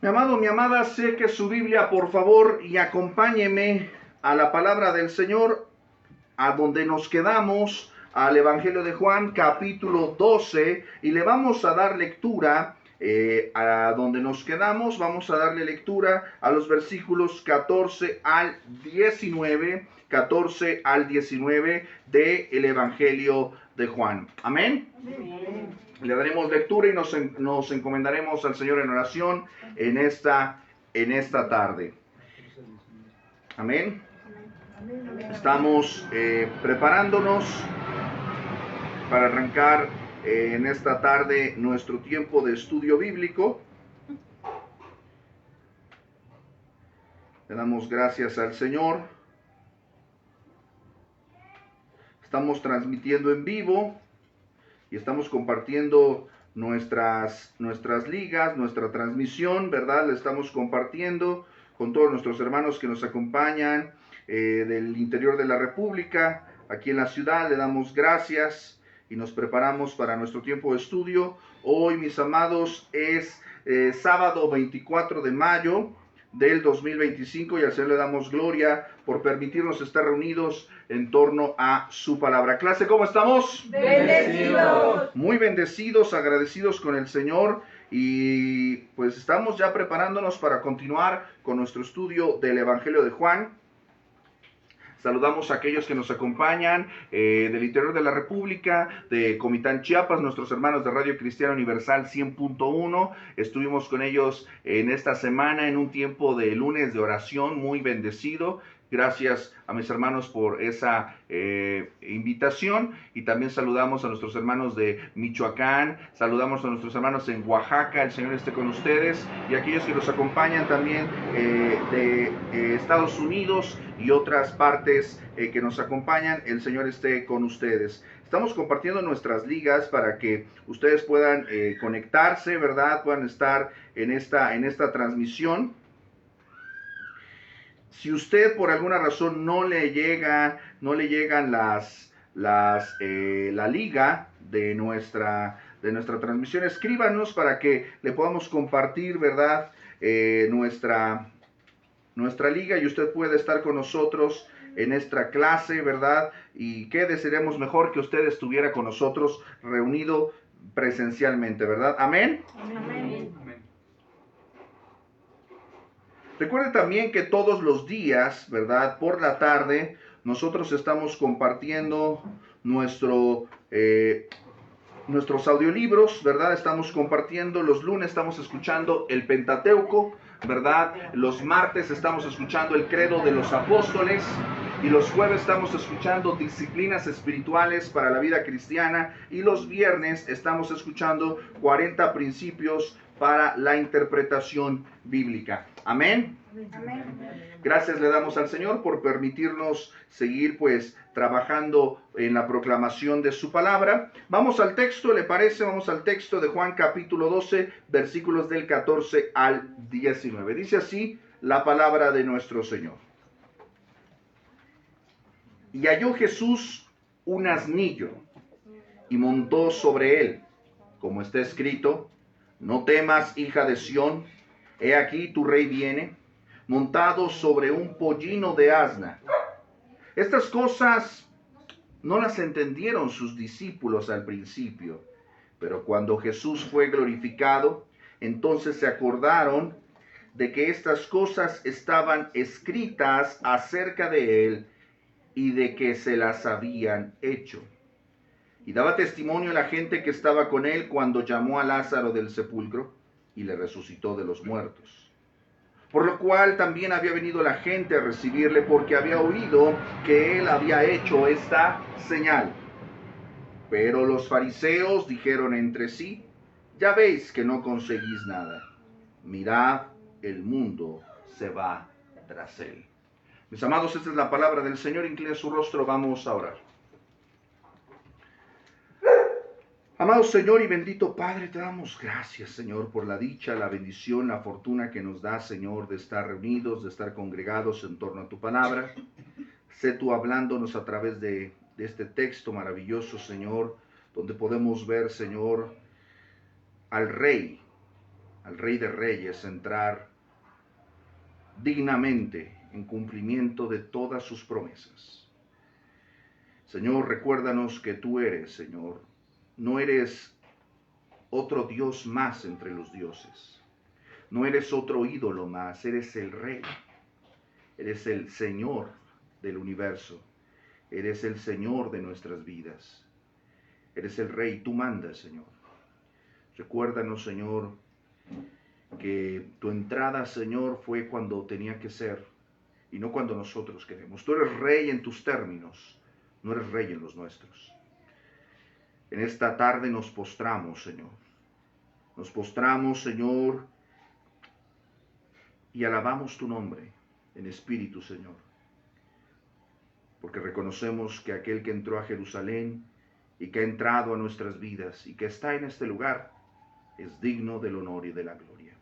Mi amado, mi amada, seque su Biblia, por favor, y acompáñeme a la palabra del Señor, a donde nos quedamos, al Evangelio de Juan, capítulo 12, y le vamos a dar lectura a donde nos quedamos. Vamos a darle lectura a los versículos 14 al 19, 14 al 19 del Evangelio de Juan. Amén. Amén. Le daremos lectura y nos encomendaremos al Señor en oración en esta tarde. Amén. Estamos preparándonos para arrancar en esta tarde nuestro tiempo de estudio bíblico. Le damos gracias al Señor. Estamos transmitiendo en vivo y estamos compartiendo nuestras ligas, nuestra transmisión, ¿verdad? La estamos compartiendo con todos nuestros hermanos que nos acompañan del interior de la República, aquí en la ciudad. Le damos gracias y nos preparamos para nuestro tiempo de estudio. Hoy, mis amados, es sábado 24 de mayo del 2025 y al Señor le damos gloria por permitirnos estar reunidos en torno a su palabra. Clase, ¿cómo estamos? Bendecidos. Muy bendecidos, agradecidos con el Señor, y pues estamos ya preparándonos para continuar con nuestro estudio del Evangelio de Juan. Saludamos a aquellos que nos acompañan del interior de la República, de Comitán, Chiapas, nuestros hermanos de Radio Cristiana Universal 100.1. Estuvimos con ellos en esta semana en un tiempo de lunes de oración muy bendecido. Gracias a mis hermanos por esa invitación, y también saludamos a nuestros hermanos de Michoacán, saludamos a nuestros hermanos en Oaxaca. El Señor esté con ustedes, y aquellos que nos acompañan también de Estados Unidos y otras partes que nos acompañan. El Señor esté con ustedes. Estamos compartiendo nuestras ligas para que ustedes puedan conectarse, ¿verdad? Puedan estar en esta transmisión. Si usted por alguna razón no le llegan la liga de nuestra transmisión, escríbanos para que le podamos compartir, ¿verdad? Nuestra liga, y usted puede estar con nosotros en esta clase, ¿verdad? Y qué desearíamos mejor que usted estuviera con nosotros reunido presencialmente, ¿verdad? Amén. Amén. Recuerde también que todos los días, ¿verdad? Por la tarde, nosotros estamos compartiendo nuestros audiolibros, ¿verdad? Estamos compartiendo, los lunes estamos escuchando el Pentateuco, ¿verdad? Los martes estamos escuchando el Credo de los Apóstoles, y los jueves estamos escuchando disciplinas espirituales para la vida cristiana, y los viernes estamos escuchando 40 principios para la interpretación bíblica. Amén. Amén. Gracias le damos al Señor por permitirnos seguir pues trabajando en la proclamación de su palabra. Vamos al texto, ¿le parece? Vamos al texto de Juan capítulo 12, versículos del 14 al 19. Dice así la palabra de nuestro Señor. Y halló Jesús un asnillo y montó sobre él, como está escrito: no temas, hija de Sión, he aquí tu rey viene, montado sobre un pollino de asna. Estas cosas no las entendieron sus discípulos al principio, pero cuando Jesús fue glorificado, entonces se acordaron de que estas cosas estaban escritas acerca de él y de que se las habían hecho. Y daba testimonio a la gente que estaba con él cuando llamó a Lázaro del sepulcro y le resucitó de los muertos. Por lo cual también había venido la gente a recibirle, porque había oído que él había hecho esta señal. Pero los fariseos dijeron entre sí: ya veis que no conseguís nada. Mirad, el mundo se va tras él. Mis amados, esta es la palabra del Señor. Incline su rostro, vamos a orar. Amado Señor y bendito Padre, te damos gracias, Señor, por la dicha, la bendición, la fortuna que nos da, Señor, de estar reunidos, de estar congregados en torno a tu palabra. Sé tú hablándonos a través de este texto maravilloso, Señor, donde podemos ver, Señor, al Rey, al Rey de Reyes entrar dignamente en cumplimiento de todas sus promesas. Señor, recuérdanos que tú eres, Señor, no eres otro Dios más entre los dioses, no eres otro ídolo más, eres el Rey, eres el Señor del universo, eres el Señor de nuestras vidas, eres el Rey, tú mandas, Señor. Recuérdanos, Señor, que tu entrada, Señor, fue cuando tenía que ser y no cuando nosotros queremos. Tú eres Rey en tus términos, no eres Rey en los nuestros. En esta tarde nos postramos, Señor. Nos postramos, Señor, y alabamos tu nombre en espíritu, Señor. Porque reconocemos que aquel que entró a Jerusalén y que ha entrado a nuestras vidas y que está en este lugar es digno del honor y de la gloria.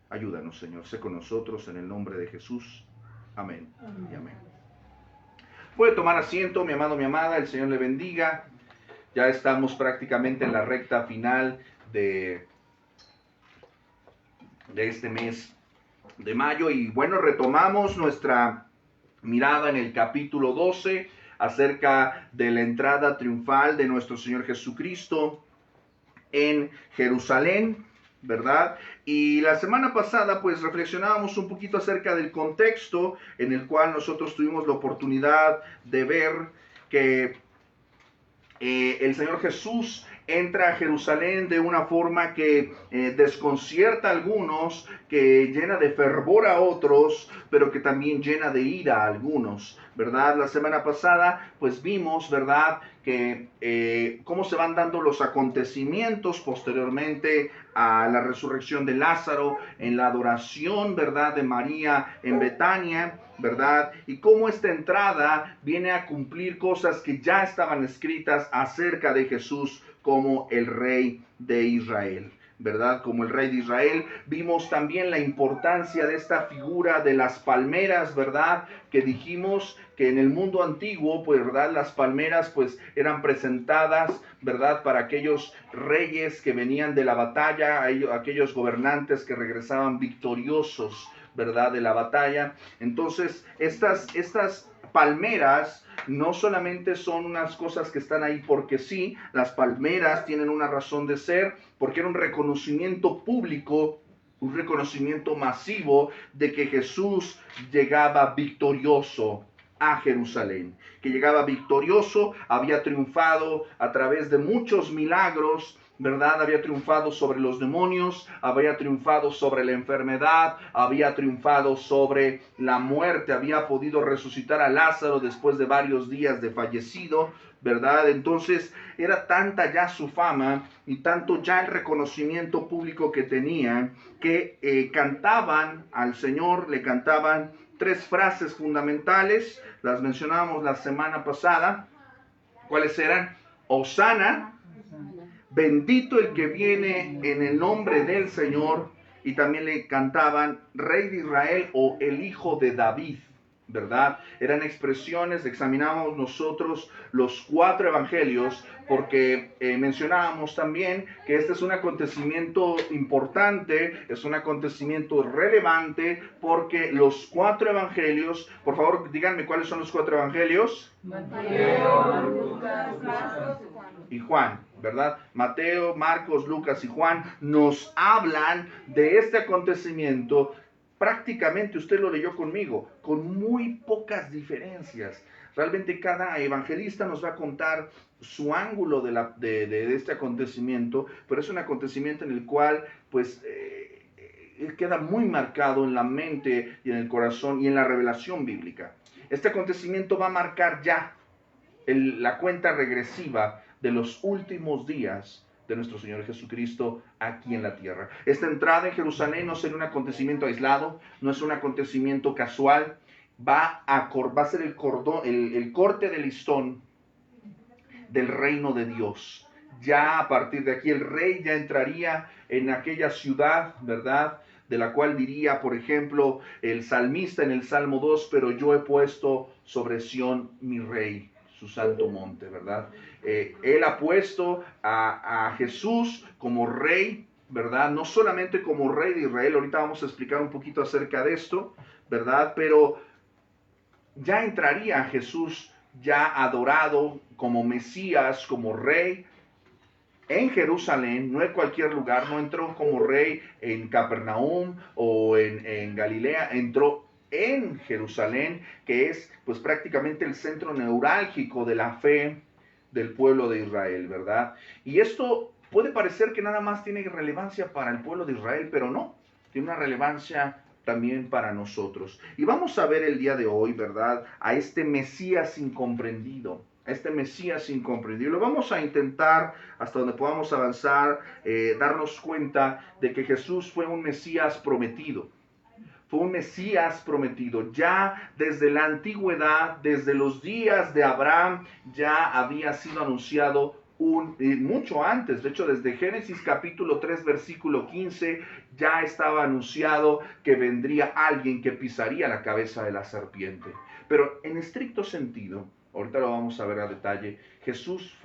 Ayúdanos, Señor, sé con nosotros en el nombre de Jesús. Amén y amén. Puede tomar asiento, mi amado, mi amada, el Señor le bendiga. Ya estamos prácticamente en la recta final de este mes de mayo y bueno, retomamos nuestra mirada en el capítulo 12 acerca de la entrada triunfal de nuestro Señor Jesucristo en Jerusalén, ¿verdad? Y la semana pasada pues reflexionábamos un poquito acerca del contexto en el cual nosotros tuvimos la oportunidad de ver que el Señor Jesús entra a Jerusalén de una forma que desconcierta a algunos, que llena de fervor a otros, pero que también llena de ira a algunos, ¿verdad? La semana pasada, pues vimos, ¿verdad?, que cómo se van dando los acontecimientos posteriormente a la resurrección de Lázaro, en la adoración, ¿verdad?, de María en Betania, ¿verdad? Y cómo esta entrada viene a cumplir cosas que ya estaban escritas acerca de Jesús como el Rey de Israel, ¿verdad? Como el Rey de Israel. Vimos también la importancia de esta figura de las palmeras, ¿verdad? Que dijimos que en el mundo antiguo, pues, ¿verdad?, las palmeras, pues, eran presentadas, ¿verdad?, para aquellos reyes que venían de la batalla, aquellos gobernantes que regresaban victoriosos, ¿verdad?, de la batalla. Entonces, estas palmeras no solamente son unas cosas que están ahí porque sí, las palmeras tienen una razón de ser, porque era un reconocimiento público, un reconocimiento masivo de que Jesús llegaba victorioso a Jerusalén, que llegaba victorioso, había triunfado a través de muchos milagros, ¿verdad? Había triunfado sobre los demonios, había triunfado sobre la enfermedad, había triunfado sobre la muerte, había podido resucitar a Lázaro después de varios días de fallecido, ¿verdad? Entonces era tanta ya su fama y tanto ya el reconocimiento público que tenía que cantaban al Señor, le cantaban 3 frases fundamentales, las mencionábamos la semana pasada. ¿Cuáles eran? Hosana, bendito el que viene en el nombre del Señor, y también le cantaban Rey de Israel o el Hijo de David, ¿verdad? Eran expresiones, examinamos nosotros los 4 evangelios, porque mencionábamos también que este es un acontecimiento importante, es un acontecimiento relevante, porque los 4 evangelios, por favor díganme cuáles son los 4 evangelios. Mateo, Lucas, Marcos y Juan, ¿verdad? Mateo, Marcos, Lucas y Juan nos hablan de este acontecimiento. Prácticamente usted lo leyó conmigo, con muy pocas diferencias. Realmente cada evangelista nos va a contar su ángulo de este acontecimiento, pero es un acontecimiento en el cual, pues, queda muy marcado en la mente y en el corazón y en la revelación bíblica. Este acontecimiento va a marcar ya la cuenta regresiva de los últimos días de nuestro Señor Jesucristo aquí en la tierra. Esta entrada en Jerusalén no será un acontecimiento aislado, no es un acontecimiento casual, va a ser el corte de listón del reino de Dios. Ya a partir de aquí el rey ya entraría en aquella ciudad, ¿verdad?, de la cual diría, por ejemplo, el salmista en el Salmo 2, pero yo he puesto sobre Sión mi rey, su santo monte, ¿verdad? Él ha puesto a Jesús como rey ¿verdad? No solamente como rey de Israel, ahorita vamos a explicar un poquito acerca de esto, ¿verdad? Pero ya entraría Jesús ya adorado como Mesías, como rey en Jerusalén, no en cualquier lugar, no entró como rey en Capernaum o en Galilea, entró en Jerusalén, que es pues prácticamente el centro neurálgico de la fe del pueblo de Israel, ¿verdad? Y esto puede parecer que nada más tiene relevancia para el pueblo de Israel, pero no, tiene una relevancia también para nosotros. Y vamos a ver el día de hoy, ¿verdad? A este Mesías incomprendido, a este Mesías incomprendido. Lo vamos a intentar hasta donde podamos avanzar, darnos cuenta de que Jesús fue un Mesías prometido. Fue un Mesías prometido. Ya desde la antigüedad, desde los días de Abraham, ya había sido anunciado mucho antes. De hecho, desde Génesis capítulo 3, versículo 15, ya estaba anunciado que vendría alguien que pisaría la cabeza de la serpiente. Pero en estricto sentido, ahorita lo vamos a ver a detalle, Jesús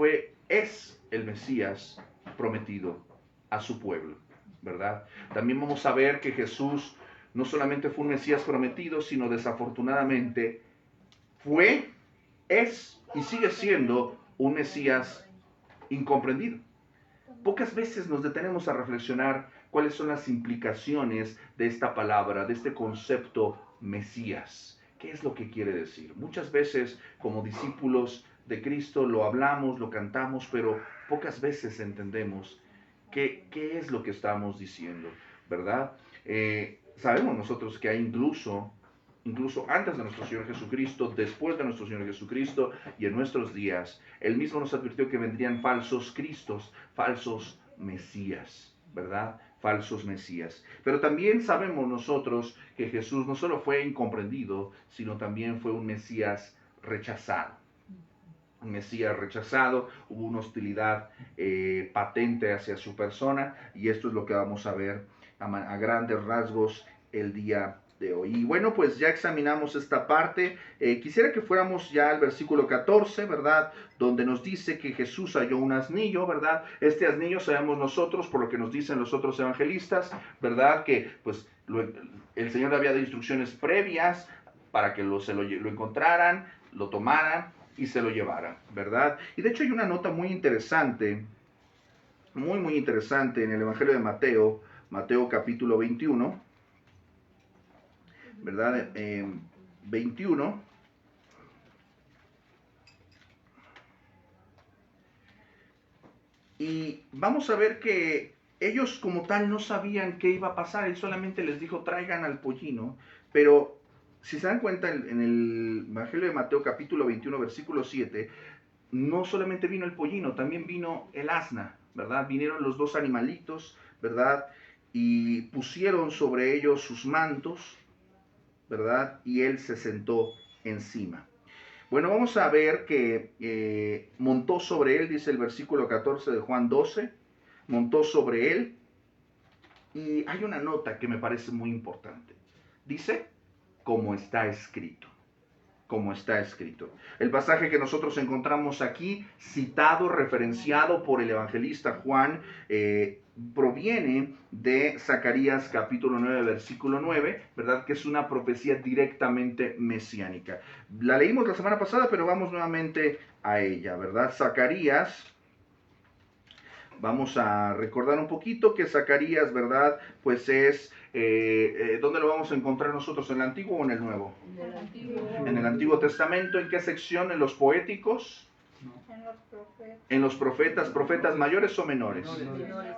es el Mesías prometido a su pueblo, ¿verdad? También vamos a ver que Jesús no solamente fue un Mesías prometido, sino desafortunadamente es y sigue siendo un Mesías incomprendido. Pocas veces nos detenemos a reflexionar cuáles son las implicaciones de esta palabra, de este concepto Mesías. ¿Qué es lo que quiere decir? Muchas veces como discípulos de Cristo lo hablamos, lo cantamos, pero pocas veces entendemos qué es lo que estamos diciendo, ¿verdad? Sabemos nosotros que hay incluso antes de nuestro Señor Jesucristo, después de nuestro Señor Jesucristo y en nuestros días, Él mismo nos advirtió que vendrían falsos cristos, falsos mesías, ¿verdad? Falsos mesías. Pero también sabemos nosotros que Jesús no solo fue incomprendido, sino también fue un Mesías rechazado. Un Mesías rechazado, hubo una hostilidad patente hacia su persona, y esto es lo que vamos a ver a grandes rasgos el día de hoy. Y bueno, pues ya examinamos esta parte. Quisiera que fuéramos ya al versículo 14, ¿verdad? Donde nos dice que Jesús halló un asnillo, ¿verdad? Este asnillo sabemos nosotros, por lo que nos dicen los otros evangelistas, ¿verdad? Que pues el Señor había dado instrucciones previas para que lo encontraran, lo tomaran y se lo llevaran, ¿verdad? Y de hecho hay una nota muy interesante, muy interesante en el Evangelio de Mateo, Mateo capítulo 21, ¿verdad? 21. Y vamos a ver que ellos como tal no sabían qué iba a pasar. Él solamente les dijo, traigan al pollino. Pero si se dan cuenta, en el Evangelio de Mateo capítulo 21, versículo 7, no solamente vino el pollino, también vino el asna, ¿verdad? Vinieron los dos animalitos, ¿verdad? Y pusieron sobre ellos sus mantos, ¿verdad? Y él se sentó encima. Bueno, vamos a ver que montó sobre él, dice el versículo 14 de Juan 12, montó sobre él, y hay una nota que me parece muy importante. Dice, como está escrito. Como está escrito. El pasaje que nosotros encontramos aquí, citado, referenciado por el evangelista Juan, proviene de Zacarías capítulo 9, versículo 9, ¿verdad? Que es una profecía directamente mesiánica. La leímos la semana pasada, pero vamos nuevamente a ella, ¿verdad? Zacarías, vamos a recordar un poquito que Zacarías, ¿verdad? Pues es, ¿dónde lo vamos a encontrar nosotros? ¿En el Antiguo o en el Nuevo? En el Antiguo. En el Antiguo Testamento. ¿En qué sección? ¿En los poéticos? En los profetas. En los profetas. ¿Profetas mayores o menores?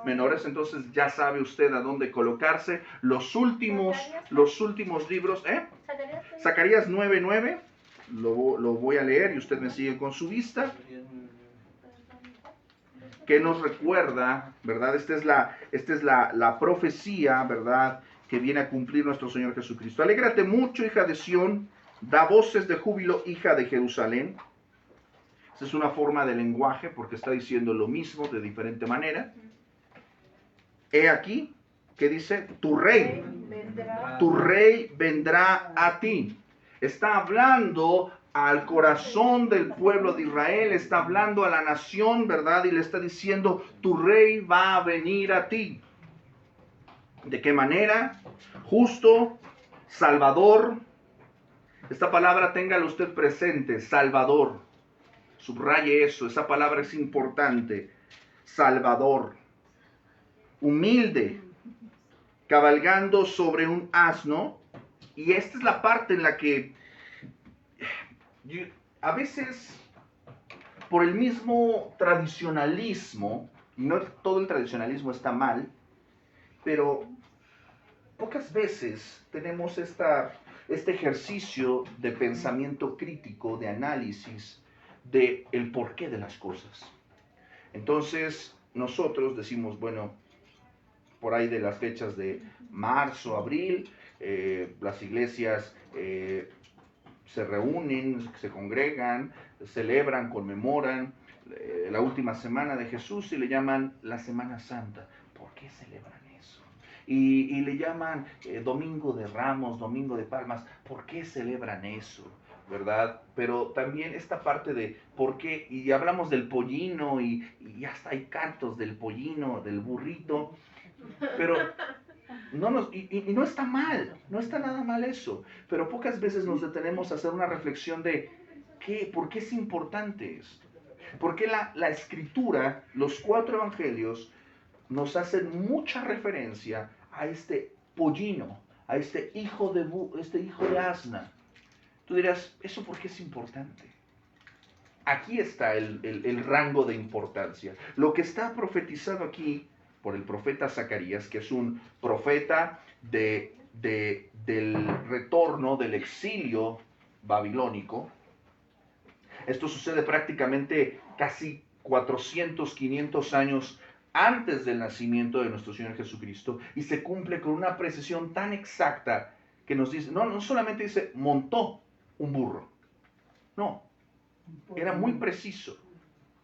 Menores, entonces ya sabe usted a dónde colocarse. Los últimos libros, Zacarías 9:9, lo voy a leer y usted me sigue con su vista. Que nos recuerda, ¿verdad? Esta es la profecía, ¿verdad? Que viene a cumplir nuestro Señor Jesucristo. Alégrate mucho, hija de Sión, da voces de júbilo, hija de Jerusalén. Esa es una forma de lenguaje porque está diciendo lo mismo de diferente manera. He aquí, ¿qué dice? Tu rey vendrá a ti. Está hablando al corazón del pueblo de Israel, está hablando a la nación, ¿verdad? Y le está diciendo, tu rey va a venir a ti. ¿De qué manera? Justo, Salvador. Esta palabra téngalo usted presente, Salvador. Subraye eso, esa palabra es importante. Salvador. Humilde, cabalgando sobre un asno. Y esta es la parte en la que a veces, por el mismo tradicionalismo, y no todo el tradicionalismo está mal, pero pocas veces tenemos este ejercicio de pensamiento crítico, de análisis, de el porqué de las cosas. Entonces, nosotros decimos, bueno, por ahí de las fechas de marzo, abril, las iglesias se reúnen, se congregan, celebran, conmemoran la última semana de Jesús y le llaman la Semana Santa. ¿Por qué celebran eso? Y le llaman Domingo de Ramos, Domingo de Palmas. ¿Por qué celebran eso? ¿Verdad? Pero también esta parte de por qué, y hablamos del pollino y hasta hay cantos del pollino, del burrito, pero no no está mal, no está nada mal eso, pero pocas veces nos detenemos a hacer una reflexión de ¿por qué es importante esto? ¿Por qué la escritura, los 4 evangelios, nos hacen mucha referencia a este pollino, a este hijo de asna? Tú dirás, ¿eso por qué es importante? Aquí está el rango de importancia. Lo que está profetizado aquí por el profeta Zacarías, que es un profeta del retorno, del exilio babilónico. Esto sucede prácticamente casi 400, 500 años antes del nacimiento de nuestro Señor Jesucristo, y se cumple con una precisión tan exacta que nos dice, no solamente dice montó un burro, no, era muy preciso,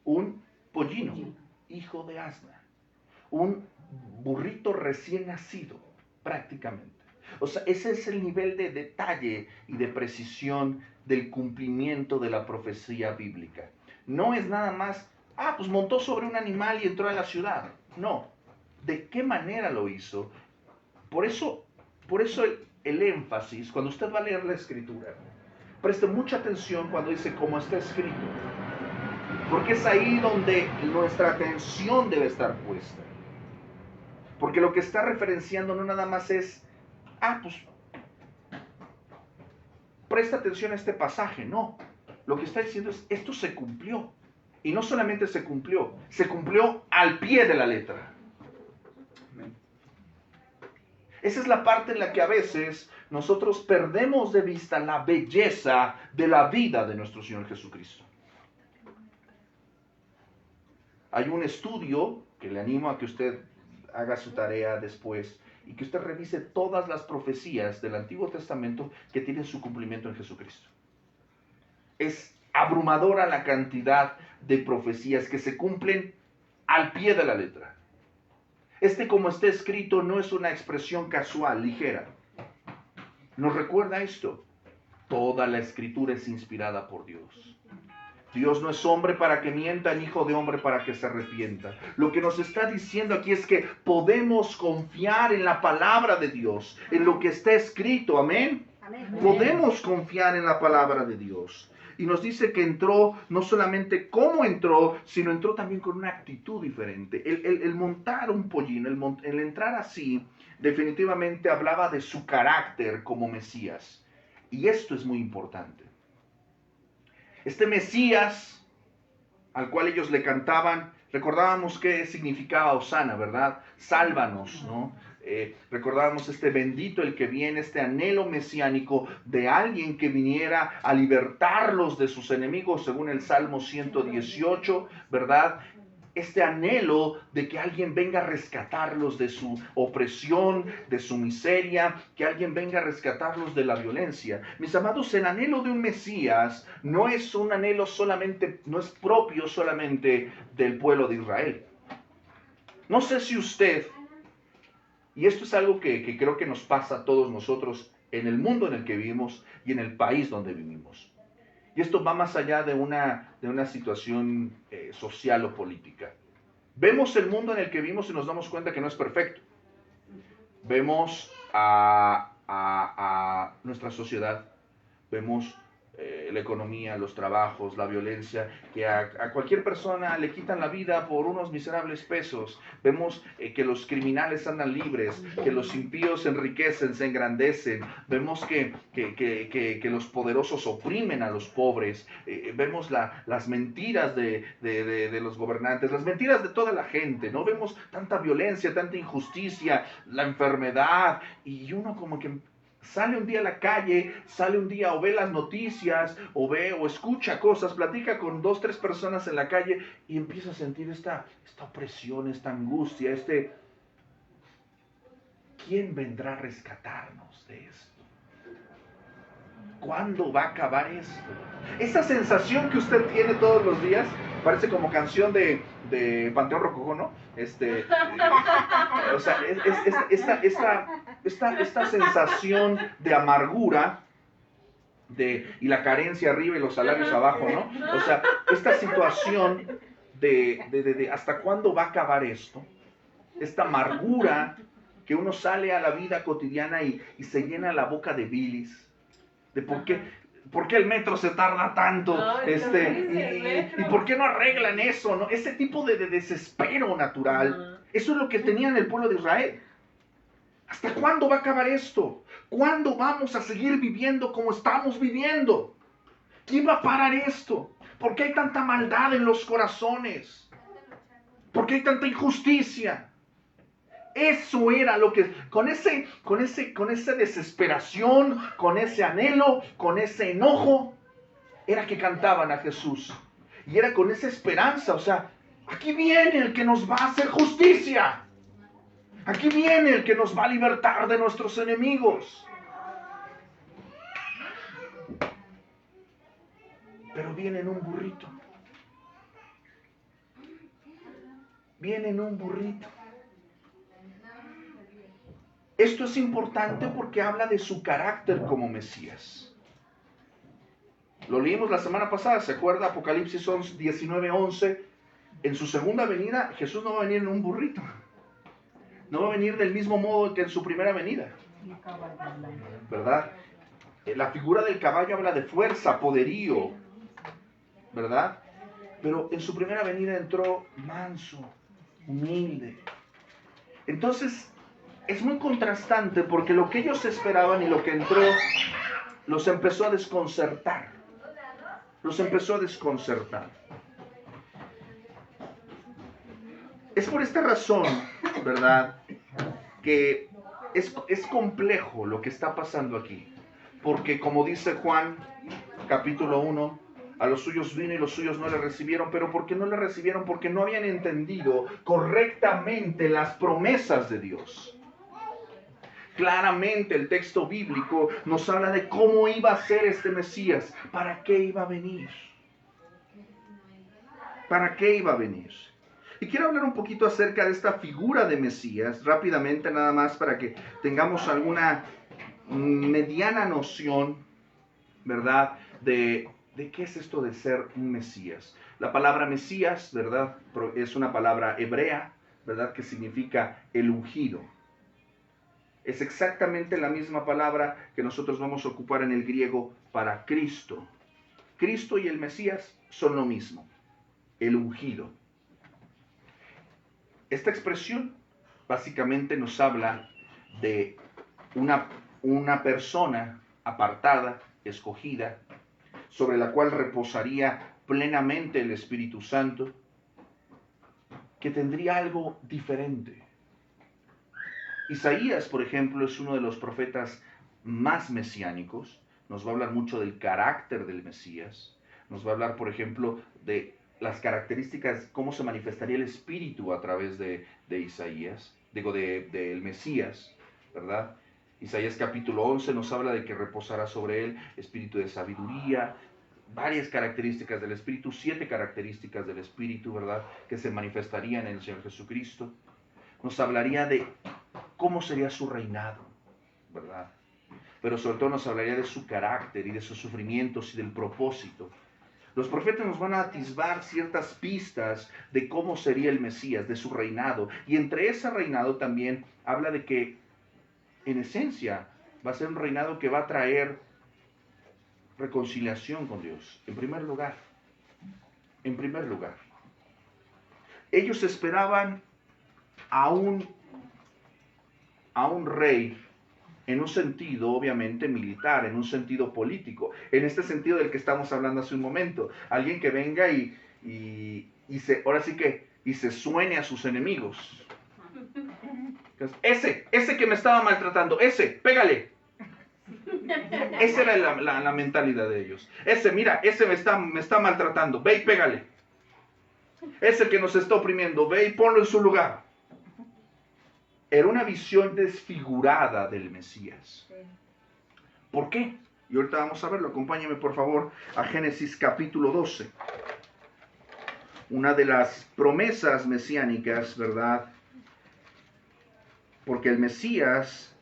un pollino, hijo de asna, un burrito recién nacido, prácticamente. O sea, ese es el nivel de detalle y de precisión del cumplimiento de la profecía bíblica. No es nada más, pues montó sobre un animal y entró a la ciudad. No, ¿de qué manera lo hizo? Por eso el énfasis, cuando usted va a leer la escritura, preste mucha atención cuando dice cómo está escrito, porque es ahí donde nuestra atención debe estar puesta. Porque lo que está referenciando no nada más es, pues presta atención a este pasaje, no. Lo que está diciendo es, esto se cumplió. Y no solamente se cumplió al pie de la letra. Esa es la parte en la que a veces nosotros perdemos de vista la belleza de la vida de nuestro Señor Jesucristo. Hay un estudio que le animo a que usted haga su tarea después y que usted revise todas las profecías del Antiguo Testamento que tienen su cumplimiento en Jesucristo. Es abrumadora la cantidad de profecías que se cumplen al pie de la letra. Como está escrito, no es una expresión casual, ligera. Nos recuerda esto. Toda la escritura es inspirada por Dios. Dios no es hombre para que mienta, ni hijo de hombre para que se arrepienta. Lo que nos está diciendo aquí es que podemos confiar en la palabra de Dios, en lo que está escrito. ¿Amén? Amén. Podemos confiar en la palabra de Dios. Y nos dice que entró, no solamente cómo entró, sino entró también con una actitud diferente. El montar un pollino, el entrar así, definitivamente hablaba de su carácter como Mesías. Y esto es muy importante. Este Mesías, al cual ellos le cantaban, recordábamos qué significaba Hosana, ¿verdad? Sálvanos, ¿no? Recordábamos este bendito el que viene, este anhelo mesiánico de alguien que viniera a libertarlos de sus enemigos, según el Salmo 118, ¿verdad? Este anhelo de que alguien venga a rescatarlos de su opresión, de su miseria, que alguien venga a rescatarlos de la violencia. Mis amados, el anhelo de un Mesías no es un anhelo solamente, no es propio solamente del pueblo de Israel. No sé si usted, y esto es algo que creo que nos pasa a todos nosotros en el mundo en el que vivimos y en el país donde vivimos. Y esto va más allá de una situación social o política. Vemos el mundo en el que vivimos y nos damos cuenta que no es perfecto. vemos a nuestra sociedad, vemos la economía, los trabajos, la violencia, que a cualquier persona le quitan la vida por unos miserables pesos. Vemos que los criminales andan libres, que los impíos se enriquecen, se engrandecen. Vemos que los poderosos oprimen a los pobres. Vemos las mentiras de los gobernantes, las mentiras de toda la gente, ¿no? Vemos tanta violencia, tanta injusticia, la enfermedad, y uno como que sale un día a la calle, sale un día o ve las noticias, o ve o escucha cosas, platica con 2, 3 personas en la calle y empieza a sentir esta opresión, esta angustia, ¿quién vendrá a rescatarnos de esto? ¿Cuándo va a acabar esto? Esa sensación que usted tiene todos los días, parece como canción de Panteón Rococó, ¿no? O sea, esta sensación de amargura y la carencia arriba y los salarios abajo, ¿no? O sea, esta situación de ¿hasta cuándo va a acabar esto? Esta amargura que uno sale a la vida cotidiana y se llena la boca de bilis, de por qué el metro se tarda tanto, y por qué no arreglan eso, ¿no? Ese tipo de desespero natural. Eso es lo que tenían el pueblo de Israel. ¿Hasta cuándo va a acabar esto? ¿Cuándo vamos a seguir viviendo como estamos viviendo? ¿Quién va a parar esto? ¿Por qué hay tanta maldad en los corazones? ¿Por qué hay tanta injusticia? Eso era lo que, con esa desesperación, con ese anhelo, con ese enojo, era que cantaban a Jesús. Y era con esa esperanza, o sea, aquí viene el que nos va a hacer justicia. Aquí viene el que nos va a libertar de nuestros enemigos. Pero viene en un burrito. Viene en un burrito. Esto es importante porque habla de su carácter como Mesías. Lo leímos la semana pasada, ¿se acuerda? Apocalipsis 19:11. En su segunda venida, Jesús no va a venir en un burrito. No va a venir del mismo modo que en su primera venida. ¿Verdad? La figura del caballo habla de fuerza, poderío. ¿Verdad? Pero en su primera venida entró manso, humilde. Entonces, es muy contrastante porque lo que ellos esperaban y lo que entró los empezó a desconcertar. Los empezó a desconcertar. Es por esta razón, ¿verdad?, que es complejo lo que está pasando aquí. Porque como dice Juan, capítulo 1, a los suyos vino y los suyos no le recibieron. ¿Pero por qué no le recibieron? Porque no habían entendido correctamente las promesas de Dios. Claramente el texto bíblico nos habla de cómo iba a ser este Mesías, para qué iba a venir. ¿Para qué iba a venir? Y quiero hablar un poquito acerca de esta figura de Mesías, rápidamente nada más para que tengamos alguna mediana noción, ¿verdad?, de qué es esto de ser un Mesías. La palabra Mesías, ¿verdad?, es una palabra hebrea, ¿verdad?, que significa el ungido. Es exactamente la misma palabra que nosotros vamos a ocupar en el griego para Cristo. Cristo y el Mesías son lo mismo, el ungido. Esta expresión básicamente nos habla de una persona apartada, escogida, sobre la cual reposaría plenamente el Espíritu Santo, que tendría algo diferente. Isaías, por ejemplo, es uno de los profetas más mesiánicos. Nos va a hablar mucho del carácter del Mesías. Nos va a hablar, por ejemplo, de las características, cómo se manifestaría el Espíritu a través de Isaías, del Mesías, ¿verdad? Isaías capítulo 11 nos habla de que reposará sobre él espíritu de sabiduría, varias características del Espíritu, 7 características del Espíritu, ¿verdad?, que se manifestarían en el Señor Jesucristo. Nos hablaría de cómo sería su reinado, ¿verdad? Pero sobre todo nos hablaría de su carácter y de sus sufrimientos y del propósito. Los profetas nos van a atisbar ciertas pistas de cómo sería el Mesías, de su reinado. Y entre ese reinado también habla de que en esencia, va a ser un reinado que va a traer reconciliación con Dios, en primer lugar. En primer lugar. Ellos esperaban a un rey en un sentido obviamente militar, en un sentido político, en este sentido del que estamos hablando hace un momento. Alguien que venga y se suene a sus enemigos. Ese que me estaba maltratando, pégale. Esa era la mentalidad de ellos. Mira, me está maltratando, ve y pégale. Ese que nos está oprimiendo, ve y ponlo en su lugar. Era una visión desfigurada del Mesías. ¿Por qué? Y ahorita vamos a verlo. Acompáñame por favor a Génesis capítulo 12. Una de las promesas mesiánicas, ¿verdad? Porque el Mesías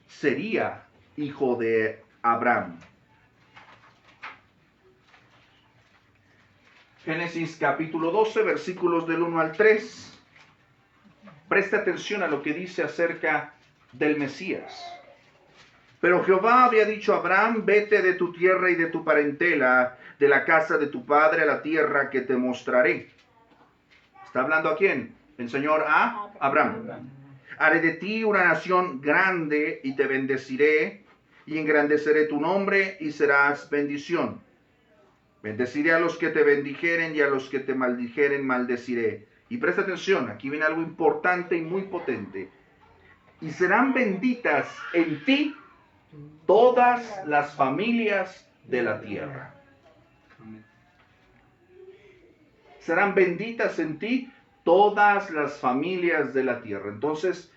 sería hijo de Abraham. Génesis capítulo 12, versículos del 1 al 3. Presta atención a lo que dice acerca del Mesías. Pero Jehová había dicho a Abraham, vete de tu tierra y de tu parentela, de la casa de tu padre a la tierra que te mostraré. ¿Está hablando a quién? El Señor a Abraham. Haré de ti una nación grande y te bendeciré y engrandeceré tu nombre y serás bendición. Bendeciré a los que te bendijeren y a los que te maldijeren maldeciré. Y presta atención, aquí viene algo importante y muy potente. Y serán benditas en ti todas las familias de la tierra. Serán benditas en ti todas las familias de la tierra. Entonces,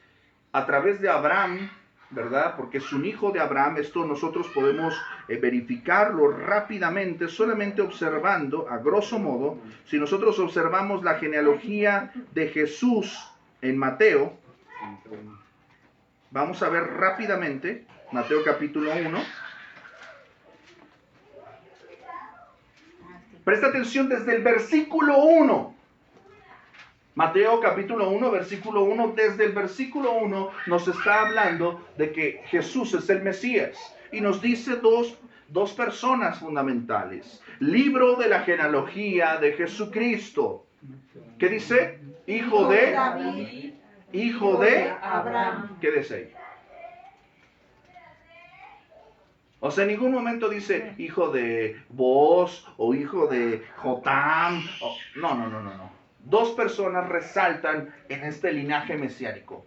a través de Abraham, ¿verdad? Porque es un hijo de Abraham, esto nosotros podemos verificarlo rápidamente, solamente observando, a grosso modo, si nosotros observamos la genealogía de Jesús en Mateo, vamos a ver rápidamente, Mateo capítulo 1. Presta atención desde el versículo 1. Mateo capítulo 1, versículo 1, desde el versículo 1 nos está hablando de que Jesús es el Mesías. Y nos dice dos personas fundamentales. Libro de la genealogía de Jesucristo. ¿Qué dice? Hijo de David, hijo de Abraham. ¿Qué dice ahí? O sea, en ningún momento dice hijo de Boaz o hijo de Jotam. No. Dos personas resaltan en este linaje mesiánico.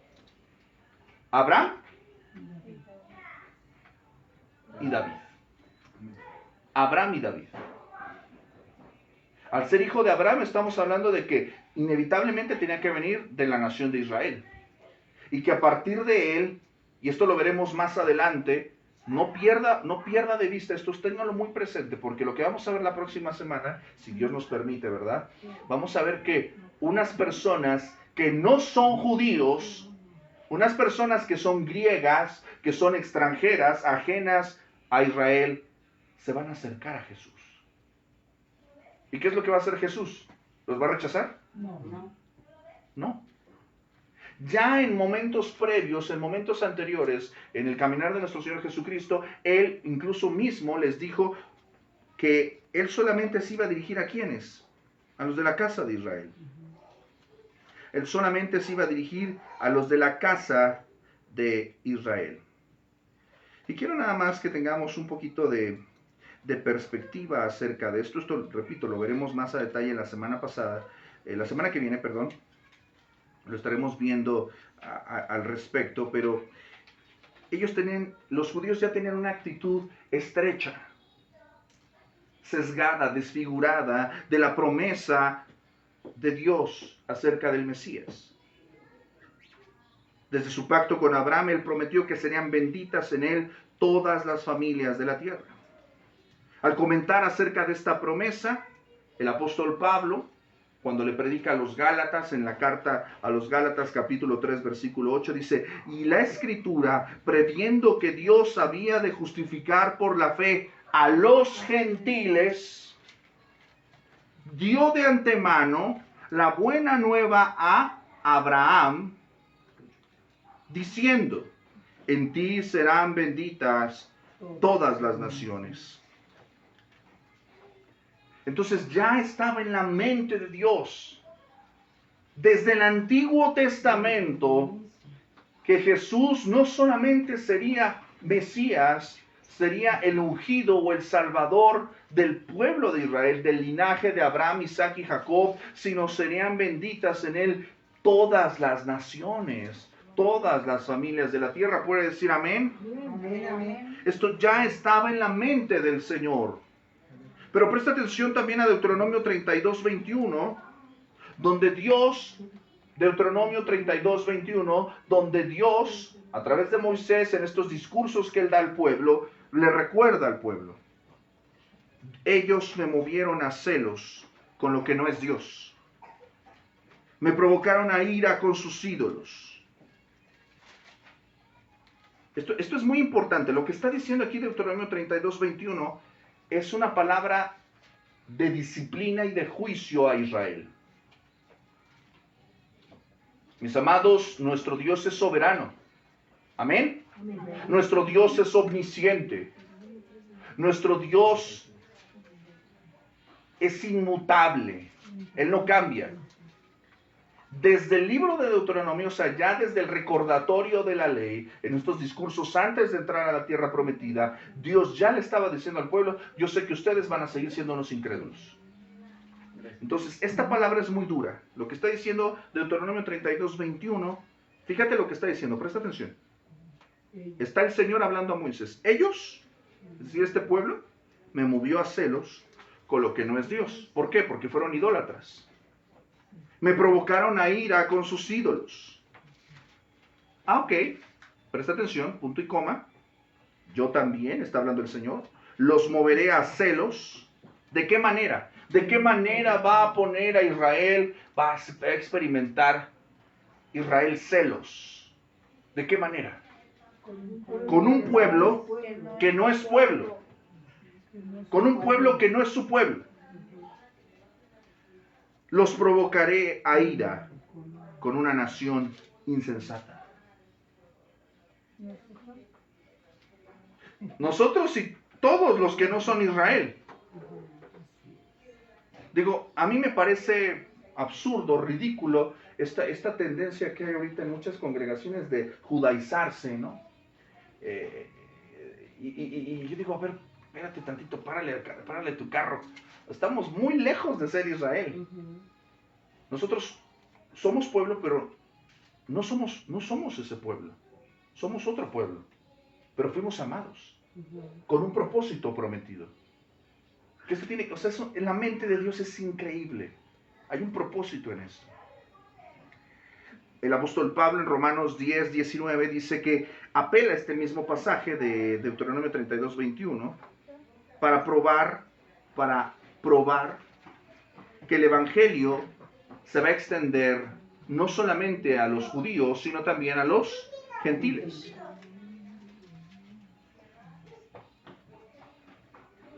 Abraham y David. Abraham y David. Al ser hijo de Abraham estamos hablando de que inevitablemente tenía que venir de la nación de Israel. Y que a partir de él, y esto lo veremos más adelante, no pierda de vista esto, ténganlo muy presente, porque lo que vamos a ver la próxima semana, si Dios nos permite, ¿verdad? Vamos a ver que unas personas que no son judíos, unas personas que son griegas, que son extranjeras, ajenas a Israel, se van a acercar a Jesús. ¿Y qué es lo que va a hacer Jesús? ¿Los va a rechazar? No. Ya en momentos previos, en momentos anteriores, en el caminar de nuestro Señor Jesucristo, Él incluso mismo les dijo que Él solamente se iba a dirigir a ¿quiénes? A los de la casa de Israel. Él solamente se iba a dirigir a los de la casa de Israel. Y quiero nada más que tengamos un poquito de perspectiva acerca de esto. Esto, repito, lo veremos más a detalle la semana que viene, lo estaremos viendo al respecto, pero los judíos ya tenían una actitud estrecha, sesgada, desfigurada de la promesa de Dios acerca del Mesías. Desde su pacto con Abraham, él prometió que serían benditas en él todas las familias de la tierra. Al comentar acerca de esta promesa, el apóstol Pablo, cuando le predica a los Gálatas, en la carta a los Gálatas capítulo 3 versículo 8, dice, y la Escritura, previendo que Dios había de justificar por la fe a los gentiles, dio de antemano la buena nueva a Abraham, diciendo, En ti serán benditas todas las naciones. Entonces ya estaba en la mente de Dios, desde el Antiguo Testamento, que Jesús no solamente sería Mesías, sería el ungido o el salvador del pueblo de Israel, del linaje de Abraham, Isaac y Jacob, sino serían benditas en él todas las naciones, todas las familias de la tierra. ¿Puede decir amén? Amén. Esto ya estaba en la mente del Señor. Pero presta atención también a Deuteronomio 32, 21, donde Dios, Deuteronomio 32, 21, donde Dios, a través de Moisés, en estos discursos que él da al pueblo, le recuerda al pueblo: ellos me movieron a celos con lo que no es Dios. Me provocaron a ira con sus ídolos. Esto es muy importante. Lo que está diciendo aquí Deuteronomio 32, 21 es una palabra de disciplina y de juicio a Israel. Mis amados, nuestro Dios es soberano. Amén. Nuestro Dios es omnisciente. Nuestro Dios es inmutable. Él no cambia. Desde el libro de Deuteronomio, o sea, ya desde el recordatorio de la ley, en estos discursos antes de entrar a la tierra prometida, Dios ya le estaba diciendo al pueblo: yo sé que ustedes van a seguir siendo unos incrédulos. Entonces, esta palabra es muy dura. Lo que está diciendo Deuteronomio 32, 21, fíjate lo que está diciendo, presta atención. Está el Señor hablando a Moisés. Ellos, es decir, este pueblo, me movió a celos con lo que no es Dios. ¿Por qué? Porque fueron idólatras. Me provocaron a ira con sus ídolos. Ok, presta atención, punto y coma. Yo también, está hablando el Señor, los moveré a celos. ¿De qué manera? ¿De qué manera va a poner a Israel, va a experimentar Israel celos? ¿De qué manera? Con un pueblo que no es pueblo. Con un pueblo que no es su pueblo. Los provocaré a ira con una nación insensata. Nosotros y todos los que no son Israel. Digo, a mí me parece absurdo, ridículo, esta tendencia que hay ahorita en muchas congregaciones de judaizarse, ¿no? Y yo digo, a ver, espérate tantito, párale tu carro. Estamos muy lejos de ser Israel. Nosotros somos pueblo, pero no somos ese pueblo. Somos otro pueblo. Pero fuimos amados con un propósito prometido. Que esto tiene, o sea, eso en la mente de Dios es increíble. Hay un propósito en esto. El apóstol Pablo en Romanos 10, 19 dice que apela a este mismo pasaje de Deuteronomio 32, 21 para probar que el evangelio se va a extender no solamente a los judíos, sino también a los gentiles.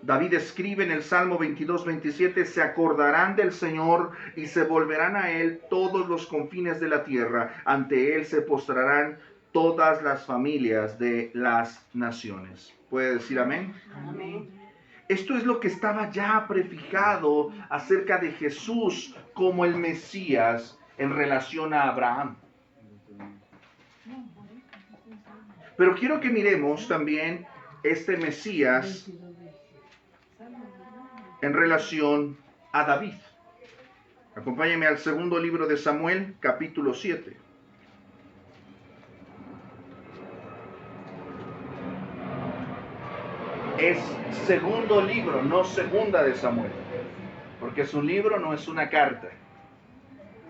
David escribe en el Salmo 22, 27, se acordarán del Señor y se volverán a Él todos los confines de la tierra. Ante Él se postrarán todas las familias de las naciones. ¿Puede decir amén? Amén. Esto es lo que estaba ya prefijado acerca de Jesús como el Mesías en relación a Abraham. Pero quiero que miremos también este Mesías en relación a David. Acompáñenme al segundo libro de Samuel, capítulo 7. Es segundo libro, no segunda de Samuel. Porque es un libro, no es una carta.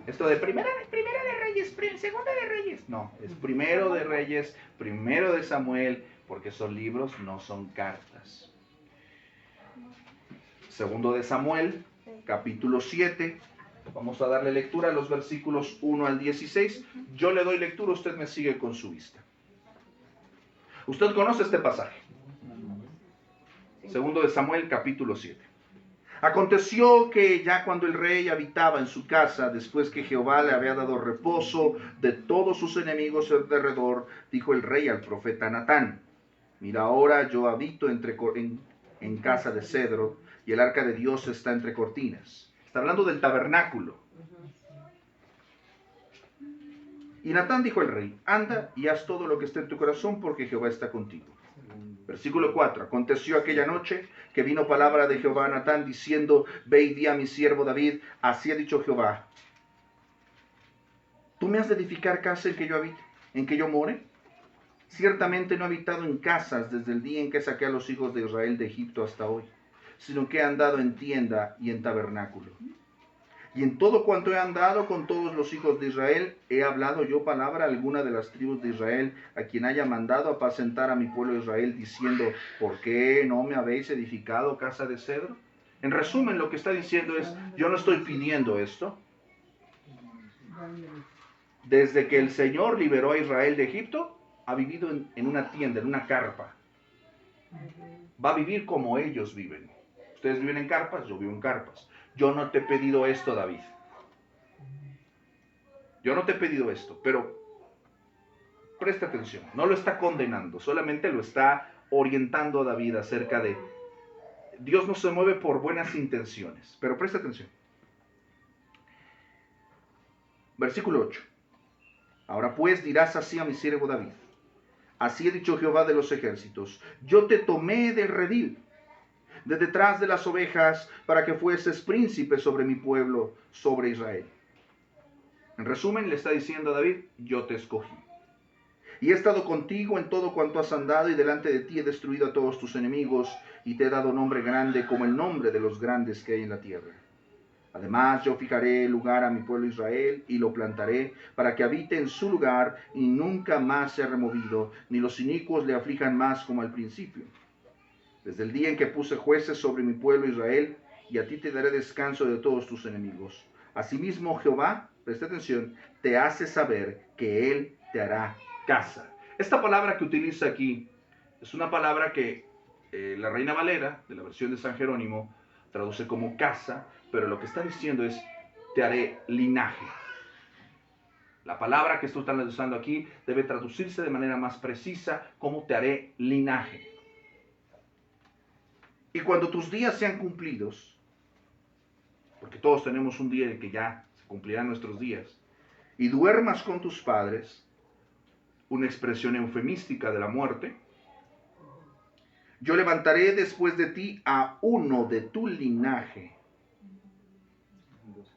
Esto de primera de Reyes, segunda de Reyes. No, es primero de Reyes, primero de Samuel, porque son libros, no son cartas. Segundo de Samuel, capítulo 7. Vamos a darle lectura a los versículos 1 al 16. Yo le doy lectura, usted me sigue con su vista. Usted conoce este pasaje. Segundo de Samuel, capítulo 7. Aconteció que ya cuando el rey habitaba en su casa, después que Jehová le había dado reposo de todos sus enemigos alrededor, dijo el rey al profeta Natán: mira, ahora yo habito en casa de cedro, y el arca de Dios está entre cortinas. Está hablando del tabernáculo. Y Natán dijo al rey: anda y haz todo lo que esté en tu corazón, porque Jehová está contigo. Versículo 4. Aconteció aquella noche que vino palabra de Jehová a Natán, diciendo: ve y di a mi siervo David, así ha dicho Jehová: ¿tú me has de edificar casa en que yo habite, en que yo more? Ciertamente no he habitado en casas desde el día en que saqué a los hijos de Israel de Egipto hasta hoy, sino que he andado en tienda y en tabernáculo. Y en todo cuanto he andado con todos los hijos de Israel, he hablado yo palabra a alguna de las tribus de Israel, a quien haya mandado apacentar a mi pueblo Israel, diciendo: ¿por qué no me habéis edificado casa de cedro? En resumen, lo que está diciendo es: yo no estoy pidiendo esto. Desde que el Señor liberó a Israel de Egipto, ha vivido en una tienda, en una carpa. Va a vivir como ellos viven. Ustedes viven en carpas, yo vivo en carpas. Yo no te he pedido esto, David. Yo no te he pedido esto, pero presta atención. No lo está condenando, solamente lo está orientando a David acerca de... Dios no se mueve por buenas intenciones, pero presta atención. Versículo 8. Ahora pues dirás así a mi siervo David: así ha dicho Jehová de los ejércitos: yo te tomé del redil, de detrás de las ovejas, para que fueses príncipe sobre mi pueblo, sobre Israel. En resumen, le está diciendo a David: yo te escogí. Y he estado contigo en todo cuanto has andado, y delante de ti he destruido a todos tus enemigos, y te he dado nombre grande como el nombre de los grandes que hay en la tierra. Además, yo fijaré lugar a mi pueblo Israel, y lo plantaré, para que habite en su lugar, y nunca más sea removido, ni los inicuos le aflijan más como al principio. Desde el día en que puse jueces sobre mi pueblo Israel, y a ti te daré descanso de todos tus enemigos. Asimismo Jehová, presta atención, te hace saber que Él te hará casa. Esta palabra que utiliza aquí es una palabra que la Reina Valera, de la versión de San Jerónimo, traduce como casa, pero lo que está diciendo es: te haré linaje. La palabra que estoy usando aquí debe traducirse de manera más precisa como te haré linaje. Y cuando tus días sean cumplidos, porque todos tenemos un día en el que ya se cumplirán nuestros días, y duermas con tus padres, una expresión eufemística de la muerte, yo levantaré después de ti a uno de tu linaje,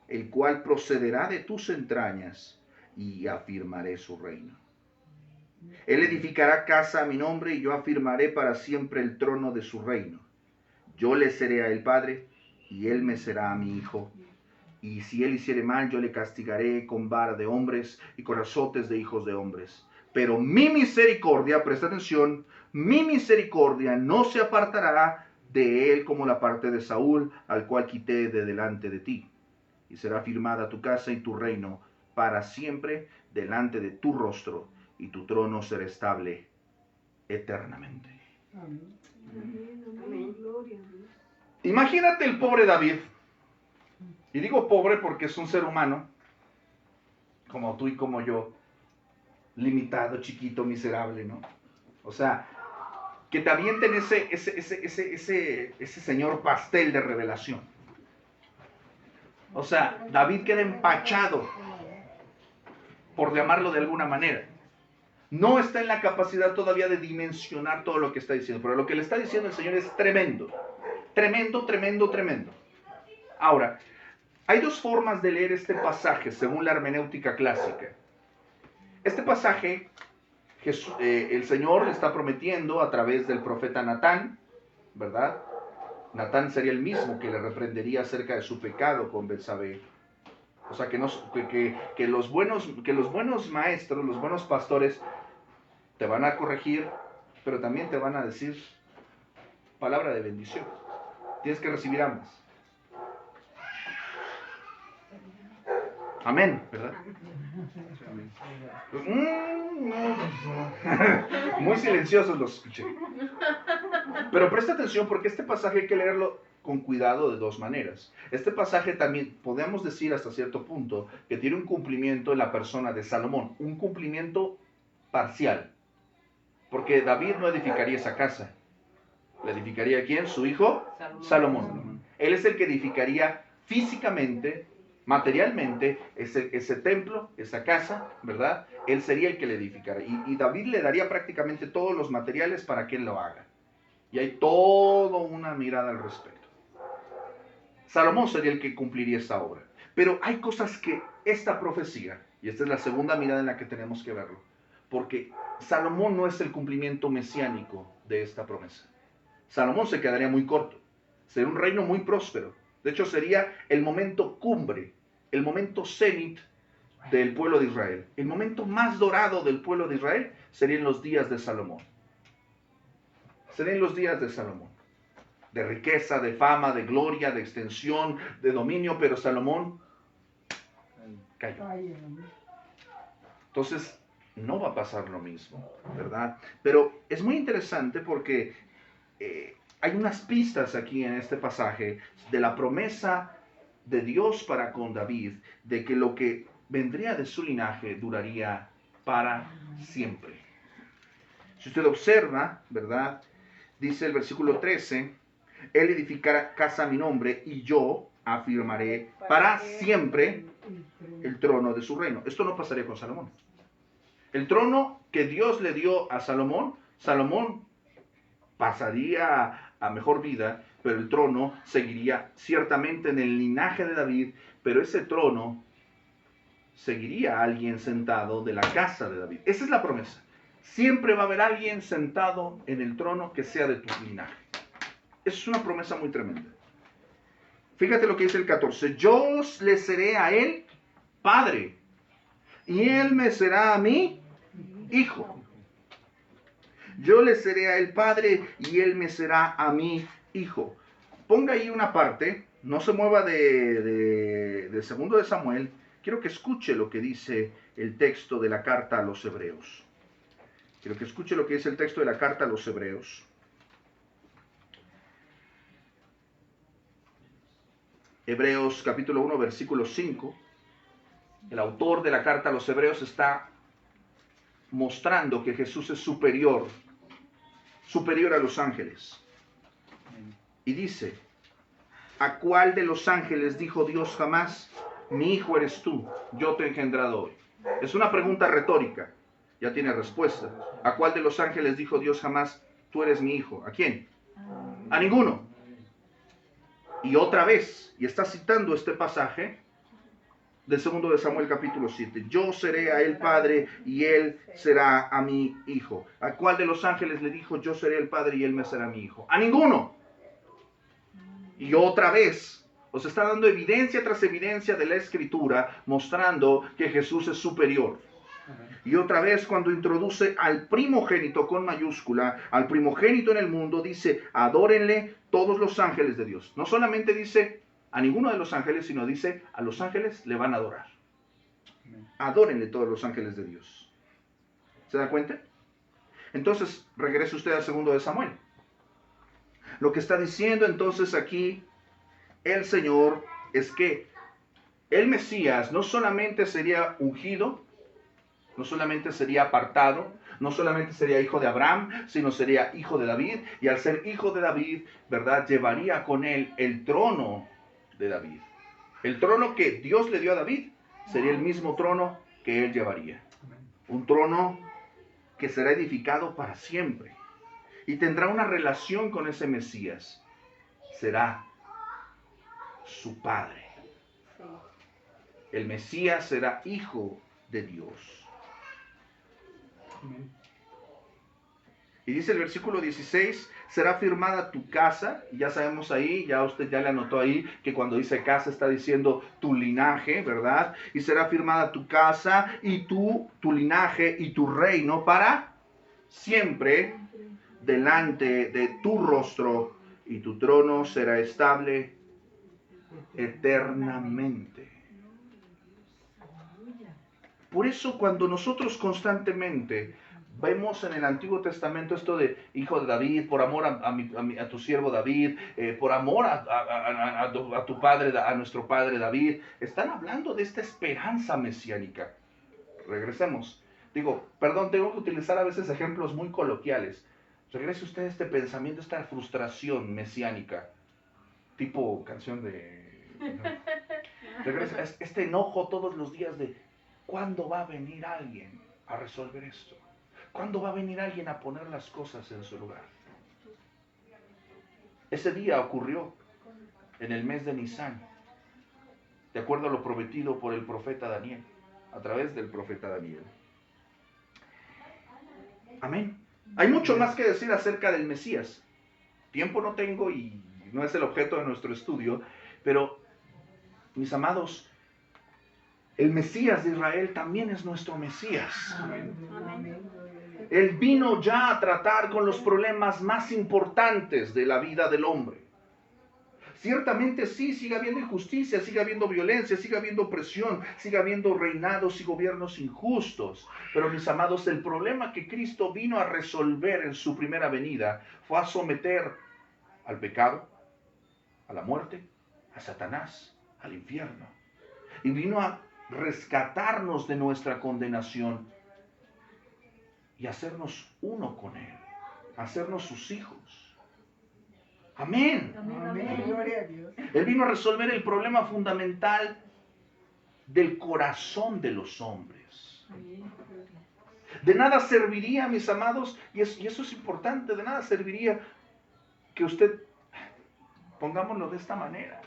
el cual procederá de tus entrañas, y afirmaré su reino. Él edificará casa a mi nombre, y yo afirmaré para siempre el trono de su reino. Yo le seré a él padre, y él me será a mi hijo. Y si él hiciere mal, yo le castigaré con vara de hombres y con azotes de hijos de hombres. Pero mi misericordia, presta atención, mi misericordia no se apartará de él como la parte de Saúl, al cual quité de delante de ti. Y será firmada tu casa y tu reino para siempre delante de tu rostro, y tu trono será estable eternamente. Amén. Amén. Gloria a Dios. Imagínate el pobre David, y digo pobre porque es un ser humano, como tú y como yo, limitado, chiquito, miserable, ¿no? O sea, que te avienten ese señor pastel de revelación. O sea, David queda empachado, por llamarlo de alguna manera. No está en la capacidad todavía de dimensionar todo lo que está diciendo, pero lo que le está diciendo el Señor es tremendo. Tremendo, tremendo, tremendo. Ahora, hay dos formas de leer este pasaje según la hermenéutica clásica. Este pasaje, el Señor le está prometiendo a través del profeta Natán, ¿verdad? Natán sería el mismo que le reprendería acerca de su pecado con Betsabé. O sea, que los buenos maestros, los buenos pastores, te van a corregir, pero también te van a decir palabra de bendición. Tienes que recibir ambas. Amén, ¿verdad? Muy silenciosos los escuché. Pero presta atención porque este pasaje hay que leerlo con cuidado de dos maneras. Este pasaje también podemos decir hasta cierto punto que tiene un cumplimiento en la persona de Salomón, un cumplimiento parcial, porque David no edificaría esa casa. ¿La edificaría quién? Su hijo Salomón. Él es el que edificaría físicamente, materialmente, ese templo, esa casa, ¿verdad? Él sería el que le edificara. Y David le daría prácticamente todos los materiales para que él lo haga. Y hay toda una mirada al respecto. Salomón sería el que cumpliría esta obra. Pero hay cosas que esta profecía, y esta es la segunda mirada en la que tenemos que verlo, porque Salomón no es el cumplimiento mesiánico de esta promesa. Salomón se quedaría muy corto. Sería un reino muy próspero. De hecho, sería el momento cumbre, el momento cenit del pueblo de Israel. El momento más dorado del pueblo de Israel serían los días de Salomón. Serían los días de Salomón. De riqueza, de fama, de gloria, de extensión, de dominio, pero Salomón cayó. Entonces, no va a pasar lo mismo, ¿verdad? Pero es muy interesante porque hay unas pistas aquí en este pasaje de la promesa de Dios para con David, de que lo que vendría de su linaje duraría para siempre. Si usted observa, ¿verdad? Dice el versículo 13, Él edificará casa a mi nombre y yo afirmaré para siempre el trono de su reino. Esto no pasaría con Salomón. El trono que Dios le dio a Salomón, Salomón pasaría a mejor vida, pero el trono seguiría ciertamente en el linaje de David, pero ese trono seguiría a alguien sentado de la casa de David. Esa es la promesa. Siempre va a haber alguien sentado en el trono que sea de tu linaje. Esa es una promesa muy tremenda. Fíjate lo que dice el 14. Yo le seré a él padre, y él me será a mí hijo. Yo le seré a él padre, y él me será a mí hijo. Ponga ahí una parte, no se mueva de segundo de Samuel. Quiero que escuche lo que dice el texto de la carta a los hebreos. Quiero que escuche lo que dice el texto de la carta a los hebreos. Hebreos capítulo 1, versículo 5. El autor de la carta a los hebreos está mostrando que Jesús es superior a los ángeles. Y dice, ¿a cuál de los ángeles dijo Dios jamás, mi hijo eres tú, yo te he engendrado hoy? Es una pregunta retórica, ya tiene respuesta. ¿A cuál de los ángeles dijo Dios jamás, tú eres mi hijo? ¿A quién? A ninguno. Y otra vez, y está citando este pasaje del segundo de Samuel capítulo 7. Yo seré a él padre y él será a mi hijo. ¿A cuál de los ángeles le dijo yo seré el padre y él me será mi hijo? A ninguno. Y otra vez, os está dando evidencia tras evidencia de la escritura, mostrando que Jesús es superior. Y otra vez cuando introduce al primogénito con mayúscula, al primogénito en el mundo, dice, adórenle todos los ángeles de Dios. No solamente dice a ninguno de los ángeles, sino dice, a los ángeles le van a adorar. Adórenle todos los ángeles de Dios. ¿Se da cuenta? Entonces, regrese usted al segundo de Samuel. Lo que está diciendo entonces aquí el Señor es que el Mesías no solamente sería ungido, no solamente sería apartado, no solamente sería hijo de Abraham, sino sería hijo de David. Y al ser hijo de David, ¿verdad? Llevaría con él el trono de David. El trono que Dios le dio a David sería el mismo trono que él llevaría. Un trono que será edificado para siempre. Y tendrá una relación con ese Mesías. Será su padre. El Mesías será hijo de Dios. Y dice el versículo 16, será firmada tu casa. Y ya sabemos ahí, ya usted ya le anotó ahí, que cuando dice casa está diciendo tu linaje, ¿verdad? Y será firmada tu casa y tu linaje y tu reino para siempre delante de tu rostro, y tu trono será estable eternamente. Por eso cuando nosotros constantemente Vemos en el Antiguo Testamento esto de hijo de David, por amor a tu siervo David, por amor a tu padre, a nuestro padre David. Están hablando de esta esperanza mesiánica. Regresemos. Digo, perdón, tengo que utilizar a veces ejemplos muy coloquiales. Regrese usted a este pensamiento, esta frustración mesiánica. Tipo canción de... Regrese a este enojo todos los días de ¿cuándo va a venir alguien a resolver esto? ¿Cuándo va a venir alguien a poner las cosas en su lugar? Ese día ocurrió en el mes de Nisan, de acuerdo a lo prometido por el profeta Daniel, a través del profeta Daniel. Amén. Hay mucho más que decir acerca del Mesías. Tiempo no tengo y no es el objeto de nuestro estudio, pero, mis amados, el Mesías de Israel también es nuestro Mesías. Amén. Él vino ya a tratar con los problemas más importantes de la vida del hombre. Ciertamente sí, sigue habiendo injusticia, sigue habiendo violencia, sigue habiendo opresión, sigue habiendo reinados y gobiernos injustos. Pero mis amados, el problema que Cristo vino a resolver en su primera venida fue a someter al pecado, a la muerte, a Satanás, al infierno. Y vino a rescatarnos de nuestra condenación y hacernos uno con Él, hacernos sus hijos. Amén. Amén. Gloria a Dios. Él vino a resolver el problema fundamental del corazón de los hombres. De nada serviría, mis amados, y eso es importante, de nada serviría que usted, pongámoslo de esta manera,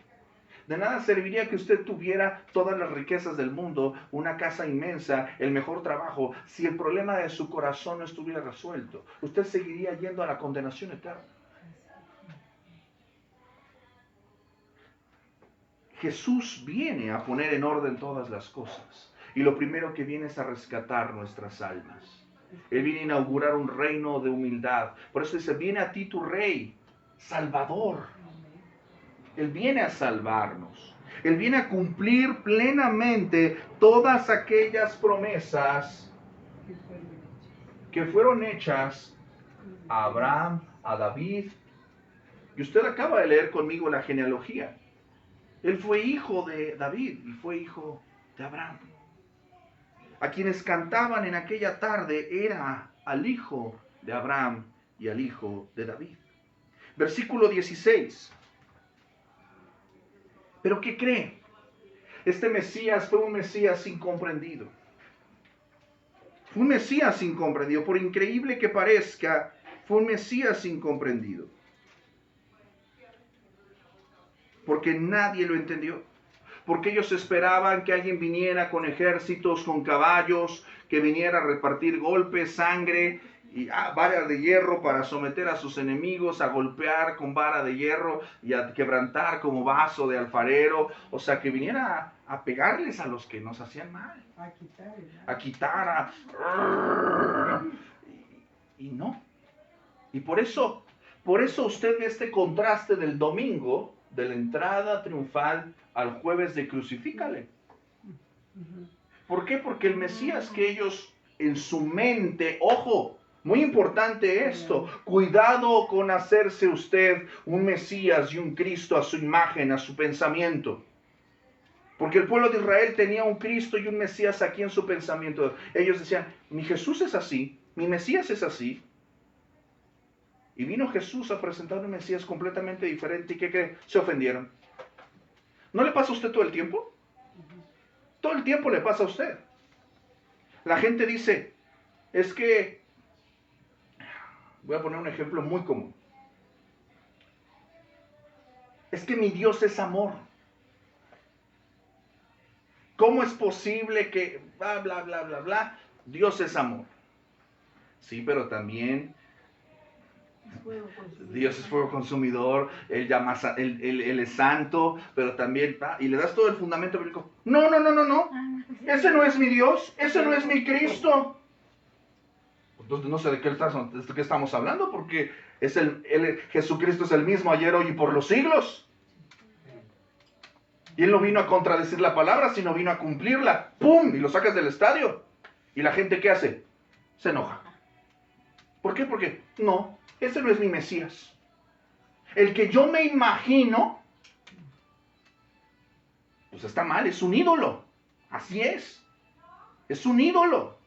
de nada serviría que usted tuviera todas las riquezas del mundo, una casa inmensa, el mejor trabajo, si el problema de su corazón no estuviera resuelto. Usted seguiría yendo a la condenación eterna. Jesús viene a poner en orden todas las cosas. Y lo primero que viene es a rescatar nuestras almas. Él viene a inaugurar un reino de humildad. Por eso dice, viene a ti tu Rey, Salvador. Él viene a salvarnos. Él viene a cumplir plenamente todas aquellas promesas que fueron hechas a Abraham, a David. Y usted acaba de leer conmigo la genealogía. Él fue hijo de David y fue hijo de Abraham. A quienes cantaban en aquella tarde era al hijo de Abraham y al hijo de David. Versículo 16. ¿Pero qué cree? Este Mesías fue un Mesías incomprendido. Fue un Mesías incomprendido. Por increíble que parezca, fue un Mesías incomprendido. Porque nadie lo entendió. Porque ellos esperaban que alguien viniera con ejércitos, con caballos, que viniera a repartir golpes, sangre y varas de hierro para someter a sus enemigos, a golpear con vara de hierro y a quebrantar como vaso de alfarero. O sea, que viniera a pegarles a los que nos hacían mal. A quitar, y no. Y por eso usted ve este contraste del domingo, de la entrada triunfal al jueves de crucifícale. ¿Por qué? Porque el Mesías que ellos en su mente, ojo, muy importante esto, cuidado con hacerse usted un Mesías y un Cristo a su imagen, a su pensamiento. Porque el pueblo de Israel tenía un Cristo y un Mesías aquí en su pensamiento. Ellos decían, mi Jesús es así, mi Mesías es así. Y vino Jesús a presentar un Mesías completamente diferente. ¿Y qué cree? Se ofendieron. ¿No le pasa a usted todo el tiempo? Todo el tiempo le pasa a usted. La gente dice, es que, voy a poner un ejemplo muy común. Es que mi Dios es amor. ¿Cómo es posible que bla, bla, bla, bla, bla? Dios es amor. Sí, pero también Dios es fuego consumidor, Él es santo, pero también, y le das todo el fundamento bíblico. No, ese no es mi Dios, ese no es mi Cristo. Entonces no sé de qué estamos hablando, porque Jesucristo es el mismo ayer, hoy y por los siglos. Y Él no vino a contradecir la palabra, sino vino a cumplirla. ¡Pum! Y lo sacas del estadio. ¿Y la gente qué hace? Se enoja. ¿Por qué? Porque no, ese no es mi Mesías. El que yo me imagino, pues está mal, es un ídolo. Así es. Es un ídolo.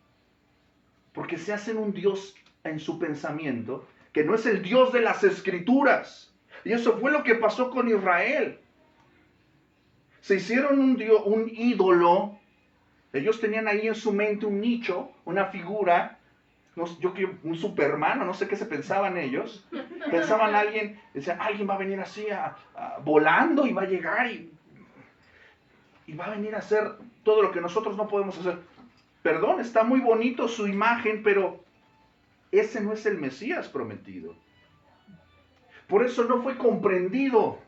Porque se hacen un Dios en su pensamiento que no es el Dios de las Escrituras. Y eso fue lo que pasó con Israel. Se hicieron un ídolo. Ellos tenían ahí en su mente un nicho, una figura, un Superman, no sé qué se pensaban ellos. Pensaban alguien, decían, alguien va a venir así volando y va a llegar y va a venir a hacer todo lo que nosotros no podemos hacer. Perdón, está muy bonito su imagen, pero ese no es el Mesías prometido. Por eso no fue comprendido.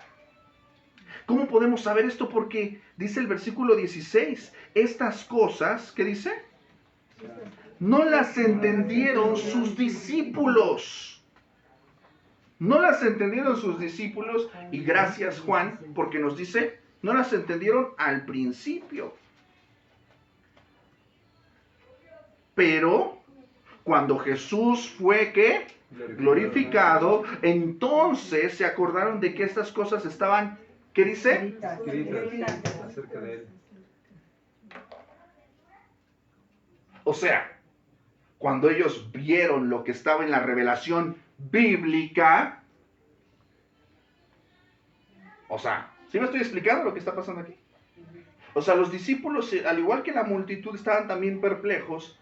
¿Cómo podemos saber esto? Porque dice el versículo 16, estas cosas, ¿qué dice? No las entendieron sus discípulos. No las entendieron sus discípulos, y gracias Juan, porque nos dice, no las entendieron al principio. Pero cuando Jesús fue, ¿qué? Glorificado, entonces se acordaron de que estas cosas estaban, ¿qué dice? Escritas acerca de él. O sea, cuando ellos vieron lo que estaba en la revelación bíblica, o sea, ¿sí me estoy explicando lo que está pasando aquí? O sea, los discípulos, al igual que la multitud, estaban también perplejos,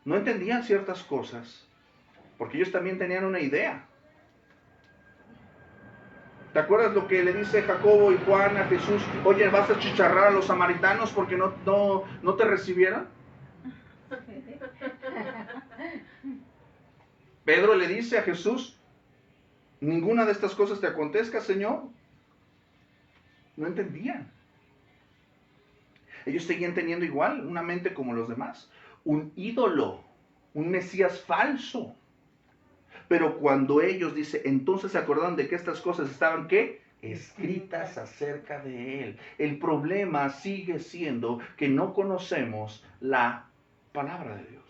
no entendían ciertas cosas, porque ellos también tenían una idea. ¿Te acuerdas lo que le dice Jacobo y Juan a Jesús? Oye, ¿vas a chicharrar a los samaritanos porque no te recibieron? Pedro le dice a Jesús, ninguna de estas cosas te acontezca, Señor. No entendían. Ellos seguían teniendo igual una mente como los demás. Un ídolo, un Mesías falso. Pero cuando ellos, dice, entonces se acordaron de que estas cosas estaban, ¿qué? Escritas acerca de él. El problema sigue siendo que no conocemos la palabra de Dios.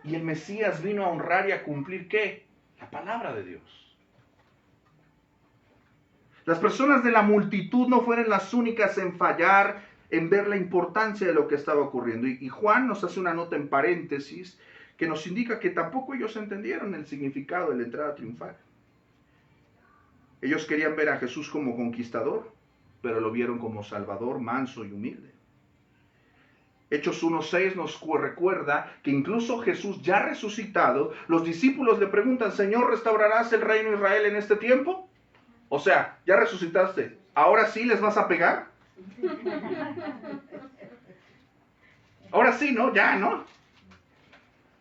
Y el Mesías vino a honrar y a cumplir, ¿qué? La palabra de Dios. Las personas de la multitud no fueron las únicas en fallar, en ver la importancia de lo que estaba ocurriendo. Y Juan nos hace una nota en paréntesis que nos indica que tampoco ellos entendieron el significado de la entrada triunfal. Ellos querían ver a Jesús como conquistador, pero lo vieron como salvador, manso y humilde. Hechos 1:6 nos recuerda que incluso Jesús ya resucitado, los discípulos le preguntan, Señor, ¿restaurarás el reino de Israel en este tiempo? O sea, ya resucitaste, ¿ahora sí les vas a pegar? Ahora sí, ¿no? Ya, ¿no?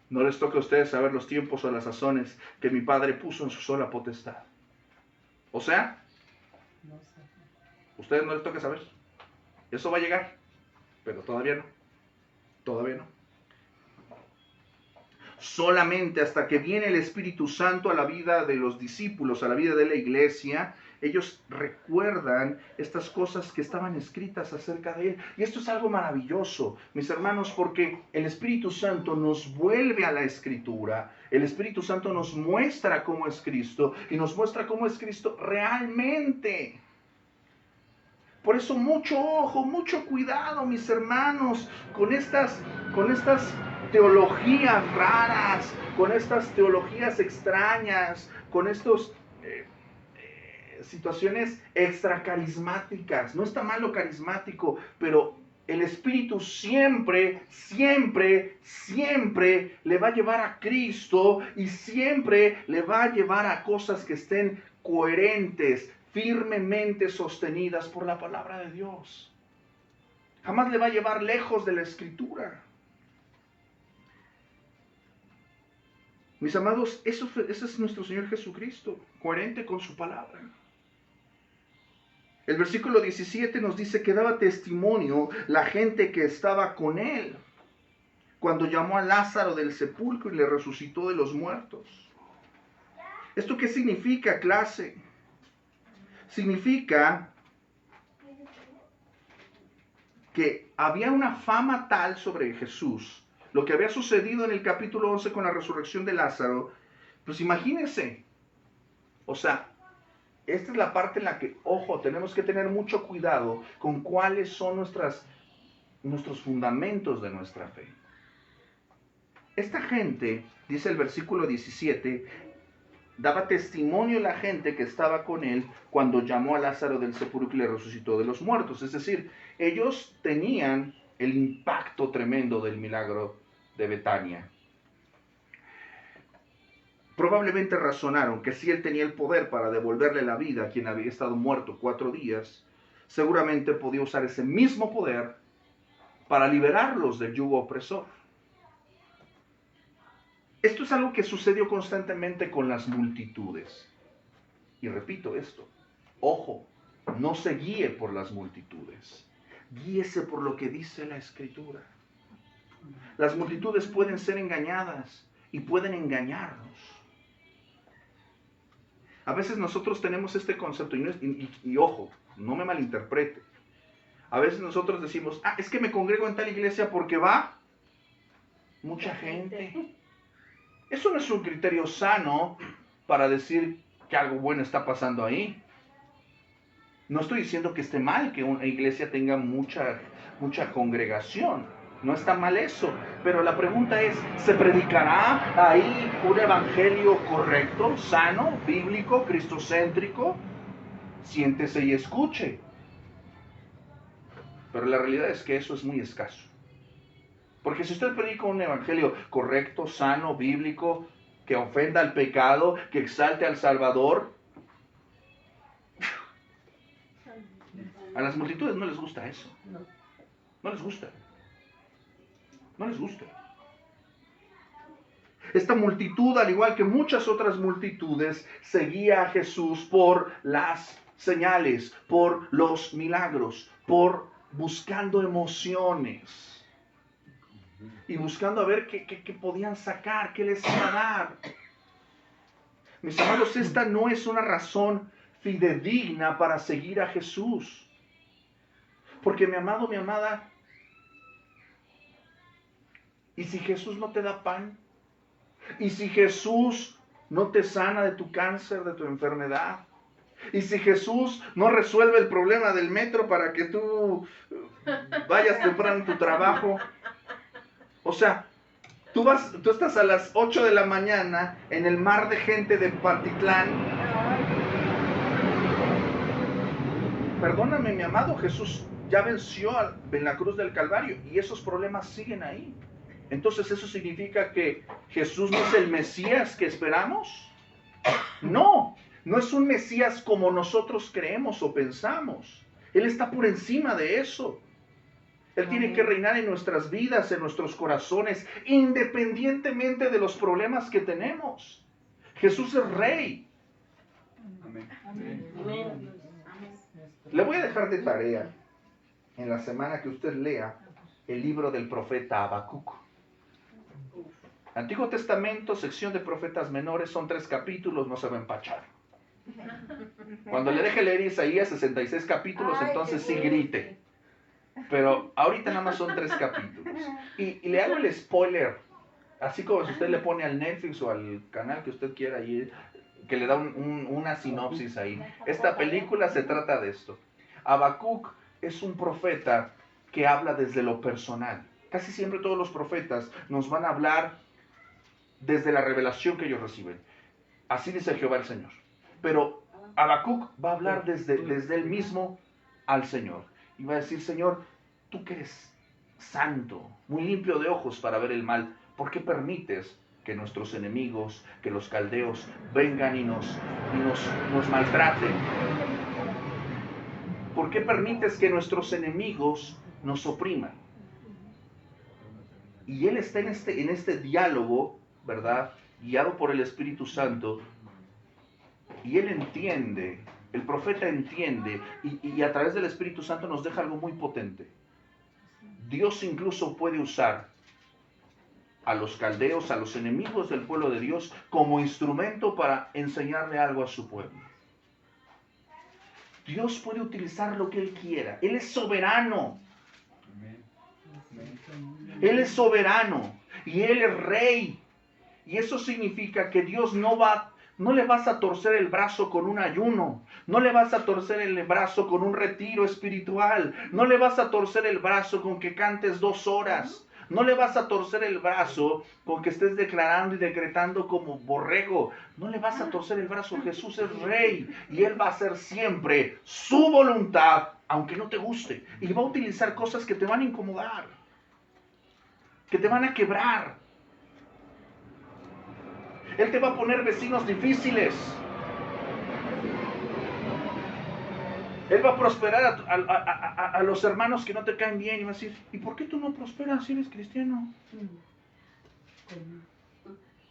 No les toca a ustedes saber los tiempos o las sazones que mi Padre puso en su sola potestad. O sea, ustedes no les toca saber. Eso va a llegar, pero todavía no. Todavía no. Solamente hasta que viene el Espíritu Santo a la vida de los discípulos, a la vida de la iglesia, ellos recuerdan estas cosas que estaban escritas acerca de él. Y esto es algo maravilloso, mis hermanos, porque el Espíritu Santo nos vuelve a la Escritura. El Espíritu Santo nos muestra cómo es Cristo y nos muestra cómo es Cristo realmente. Por eso mucho ojo, mucho cuidado, mis hermanos, con estas teologías raras, con estas teologías extrañas, con estas situaciones extracarismáticas. No está mal lo carismático, pero el Espíritu siempre, siempre, siempre le va a llevar a Cristo y siempre le va a llevar a cosas que estén coherentes, firmemente sostenidas por la palabra de Dios. Jamás le va a llevar lejos de la Escritura. Mis amados, ese es nuestro Señor Jesucristo, coherente con su palabra. El versículo 17 nos dice que daba testimonio la gente que estaba con él cuando llamó a Lázaro del sepulcro y le resucitó de los muertos. ¿Esto qué significa, clase? Significa que había una fama tal sobre Jesús, lo que había sucedido en el capítulo 11 con la resurrección de Lázaro, pues imagínense, o sea, esta es la parte en la que, ojo, tenemos que tener mucho cuidado con cuáles son nuestros fundamentos de nuestra fe. Esta gente, dice el versículo 17, daba testimonio a la gente que estaba con él cuando llamó a Lázaro del sepulcro y le resucitó de los muertos. Es decir, ellos tenían el impacto tremendo del milagro de Betania. Probablemente razonaron que si él tenía el poder para devolverle la vida a quien había estado muerto 4 días, seguramente podía usar ese mismo poder para liberarlos del yugo opresor. Esto es algo que sucedió constantemente con las multitudes. Y repito esto, ojo, no se guíe por las multitudes, guíese por lo que dice la Escritura. Las multitudes pueden ser engañadas y pueden engañarnos. A veces nosotros tenemos este concepto, y ojo, no me malinterprete. A veces nosotros decimos, es que me congrego en tal iglesia porque va mucha gente. Eso no es un criterio sano para decir que algo bueno está pasando ahí. No estoy diciendo que esté mal que una iglesia tenga mucha congregación. No está mal eso. Pero la pregunta es, ¿se predicará ahí un evangelio correcto, sano, bíblico, cristocéntrico? Siéntese y escuche. Pero la realidad es que eso es muy escaso. Porque si usted predica un evangelio correcto, sano, bíblico, que ofenda al pecado, que exalte al Salvador, a las multitudes no les gusta eso. No les gusta. No les gusta. Esta multitud, al igual que muchas otras multitudes, seguía a Jesús por las señales, por los milagros, por buscando emociones. Y buscando a ver qué podían sacar, qué les iba a dar. Mis amados, esta no es una razón fidedigna para seguir a Jesús. Porque mi amado, mi amada, ¿y si Jesús no te da pan? ¿Y si Jesús no te sana de tu cáncer, de tu enfermedad? ¿Y si Jesús no resuelve el problema del metro para que tú vayas temprano en tu trabajo? O sea, tú estás a las 8 de la mañana en el mar de gente de Patitlán. Perdóname, mi amado, Jesús ya venció en la cruz del Calvario y esos problemas siguen ahí. Entonces, ¿eso significa que Jesús no es el Mesías que esperamos? No, no es un Mesías como nosotros creemos o pensamos. Él está por encima de eso. Él tiene que reinar en nuestras vidas, en nuestros corazones, independientemente de los problemas que tenemos. Jesús es Rey. Amén. Amén. Le voy a dejar de tarea en la semana que usted lea el libro del profeta Habacuc. Antiguo Testamento, sección de profetas menores, son 3 capítulos, no se va a empachar. Cuando le deje leer Isaías 66 capítulos, entonces sí grite. Pero ahorita nada más son 3 capítulos. Y le hago el spoiler, así como si usted le pone al Netflix o al canal que usted quiera ir, que le da una sinopsis ahí. Esta película se trata de esto. Habacuc es un profeta que habla desde lo personal. Casi siempre todos los profetas nos van a hablar desde la revelación que ellos reciben. Así dice Jehová el Señor. Pero Habacuc va a hablar desde él mismo al Señor. Y va a decir, Señor, tú que eres santo, muy limpio de ojos para ver el mal, ¿por qué permites que nuestros enemigos, que los caldeos vengan y nos maltraten? ¿Por qué permites que nuestros enemigos nos opriman? Y él está en este diálogo, ¿verdad? Guiado por el Espíritu Santo. Y él entiende, el profeta entiende, y a través del Espíritu Santo nos deja algo muy potente. Dios incluso puede usar a los caldeos, a los enemigos del pueblo de Dios, como instrumento para enseñarle algo a su pueblo. Dios puede utilizar lo que Él quiera. Él es soberano. Él es soberano. y Él es rey. Y eso significa que Dios no le vas a torcer el brazo con un ayuno, no le vas a torcer el brazo con un retiro espiritual, no le vas a torcer el brazo con que cantes 2 horas, no le vas a torcer el brazo con que estés declarando y decretando como borrego, no le vas a torcer el brazo. Jesús es rey y Él va a hacer siempre su voluntad, aunque no te guste, y va a utilizar cosas que te van a incomodar, que te van a quebrar. Él te va a poner vecinos difíciles. Él va a prosperar a los hermanos que no te caen bien y va a decir, ¿y por qué tú no prosperas si eres cristiano?